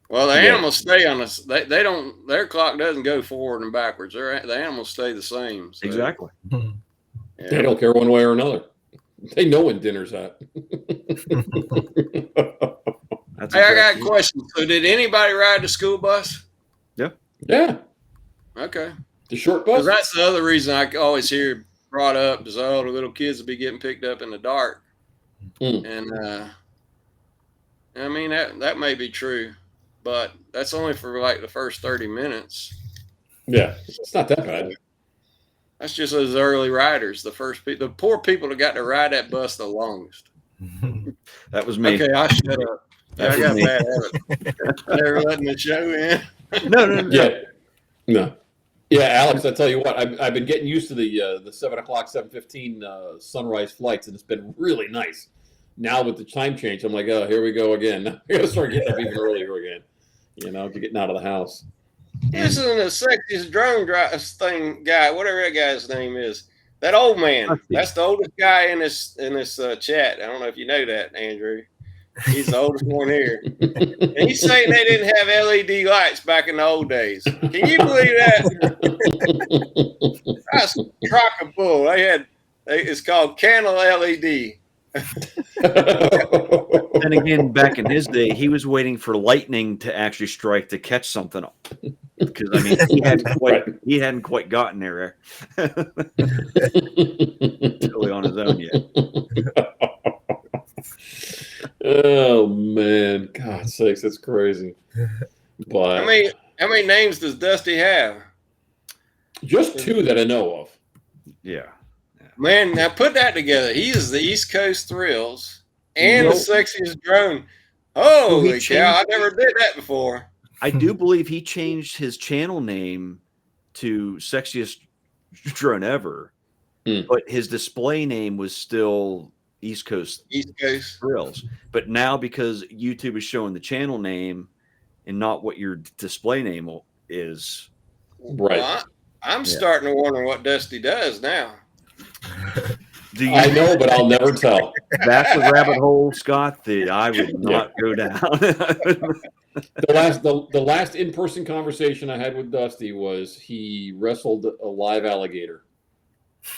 Speaker 4: Well, the
Speaker 2: Yeah.
Speaker 4: animals stay on us. They don't. Their clock doesn't go forward and backwards. The animals stay the same. So,
Speaker 3: Exactly.
Speaker 4: yeah.
Speaker 2: They don't care one way or another. They know when dinner's at.
Speaker 3: That's
Speaker 4: Hey, I got a
Speaker 3: exactly-
Speaker 4: question. So, did anybody ride the school bus?
Speaker 2: Yeah,
Speaker 4: Okay.
Speaker 2: the short
Speaker 4: Because
Speaker 2: bus.
Speaker 4: that's the other reason I always hear brought up is, oh, the little kids will be getting picked up in the dark.
Speaker 2: Mm.
Speaker 4: And I mean, that may be true, but that's only for like the first 30 minutes.
Speaker 2: Yeah, it's not that bad.
Speaker 4: That's just those early riders, the poor people that got to ride that bus the longest.
Speaker 3: That was me.
Speaker 4: Okay, I'll shut up. Yeah, I got
Speaker 3: me.
Speaker 4: bad habit. Never letting the show in.
Speaker 3: No.
Speaker 2: Yeah, no. Yeah, Alex, I tell you what, I've been getting used to the 7 o'clock, 7:15 sunrise flights, and it's been really nice. Now with the time change, I'm like, oh, here we go again. I gotta start getting up even earlier again. Getting out of the house.
Speaker 4: This isn't the sexiest drone guy, whatever that guy's name is. That old man. That's the oldest guy in this chat. I don't know if you know that, Andrew. He's the oldest one here. And he's saying they didn't have LED lights back in the old days. Can you believe that? That's crock of bull. It's called candle LED.
Speaker 3: And again, back in his day, he was waiting for lightning to actually strike to catch something up. Because I mean, he hadn't quite gotten there totally on his own yet.
Speaker 2: Oh man, God sakes, that's crazy. But
Speaker 4: How many names does Dusty have?
Speaker 2: just 2 that I know of.
Speaker 3: Yeah.
Speaker 4: Man, now put that together. He is the East Coast Thrills and the sexiest drone. Holy cow, I never did that before.
Speaker 3: I do believe he changed his channel name to Sexiest Drone Ever, but his display name was still East Coast Thrills. But now because YouTube is showing the channel name and not what your display name is.
Speaker 2: Right.
Speaker 4: Well, I'm starting to wonder what Dusty does now.
Speaker 2: I know, but I'll never tell.
Speaker 3: That's a rabbit hole, Scott, that I would not go down.
Speaker 2: The last in-person conversation I had with Dusty was he wrestled a live alligator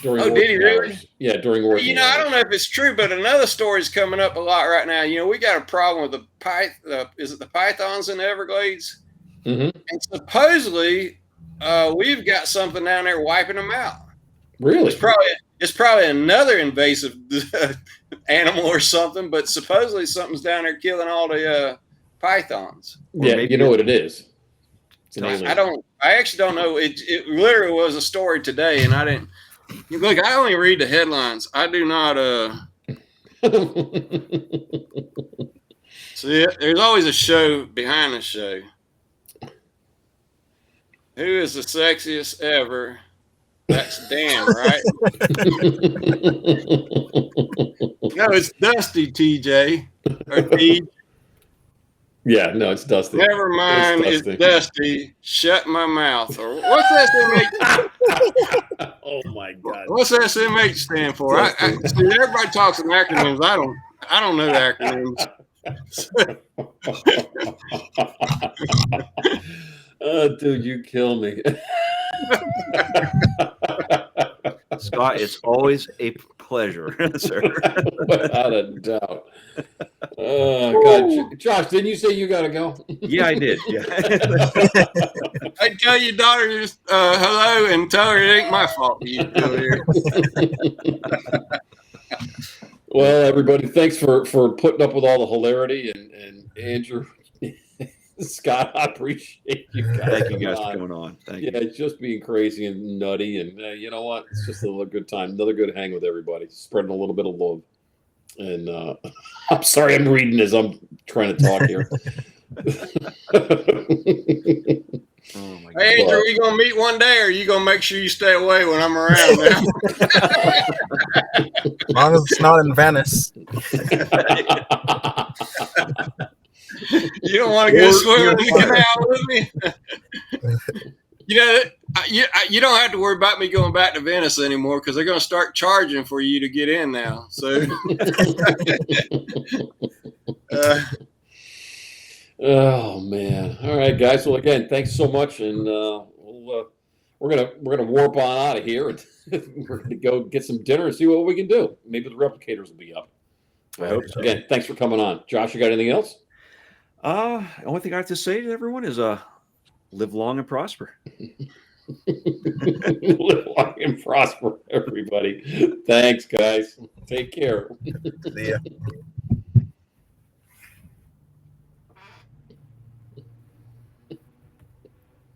Speaker 2: during
Speaker 4: did he really?
Speaker 2: hours. Yeah, during working
Speaker 4: I
Speaker 2: hours.
Speaker 4: don't know if it's true, but another story's coming up a lot right now. We got a problem with is it the pythons in the Everglades?
Speaker 2: Mm-hmm.
Speaker 4: And supposedly we've got something down there wiping them out.
Speaker 2: Really?
Speaker 4: It's probably another invasive animal or something, but supposedly something's down there killing all the pythons.
Speaker 2: Yeah, you know what it is.
Speaker 4: I actually don't know. It literally was a story today, and I didn't look. I only read the headlines. I do not. See, there's always a show behind the show. Who is the sexiest ever? That's Dan, right? No, it's Dusty, TJ. Or T.
Speaker 2: Yeah, no, it's Dusty.
Speaker 4: Never mind, it's Dusty. Shut my mouth. Or what's SMH?
Speaker 2: Oh my God.
Speaker 4: What's SMH stand for? I see, everybody talks in acronyms. I don't know the acronyms.
Speaker 2: Oh, dude, you kill me.
Speaker 3: Scott, it's always a pleasure, sir.
Speaker 2: Without a doubt. Oh, God. Josh, didn't you say you got to go?
Speaker 3: Yeah, I did. Yeah.
Speaker 4: I tell your daughter just hello and tell her it ain't my fault. You go here.
Speaker 2: Well, everybody, thanks for putting up with all the hilarity. And Andrew, Scott, I appreciate you guys.
Speaker 3: Thank you guys for coming on. Thank you.
Speaker 2: It's just being crazy and nutty. And you know what? It's just a good time. Another good hang with everybody. Spreading a little bit of love. And I'm sorry I'm reading as I'm trying to talk here.
Speaker 3: Oh my God.
Speaker 4: Hey, Andrew, are you going to meet one day, or are you going to make sure you stay away when I'm around now?
Speaker 6: As long as it's not in Venice.
Speaker 4: You don't want to go swimming in the canal with me? you don't have to worry about me going back to Venice anymore because they're going to start charging for you to get in now. So,
Speaker 2: Oh man! All right, guys. Well, again, thanks so much, and we're gonna warp on out of here, and we're gonna go get some dinner and see what we can do. Maybe the replicators will be up.
Speaker 3: I hope so.
Speaker 2: Again, thanks for coming on, Josh. You got anything else?
Speaker 3: The only thing I have to say to everyone is live long and prosper.
Speaker 2: Live long and prosper, everybody. Thanks, guys. Take care.
Speaker 6: See ya.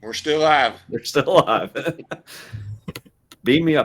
Speaker 4: we're still alive.
Speaker 3: They're still alive. Beam me up.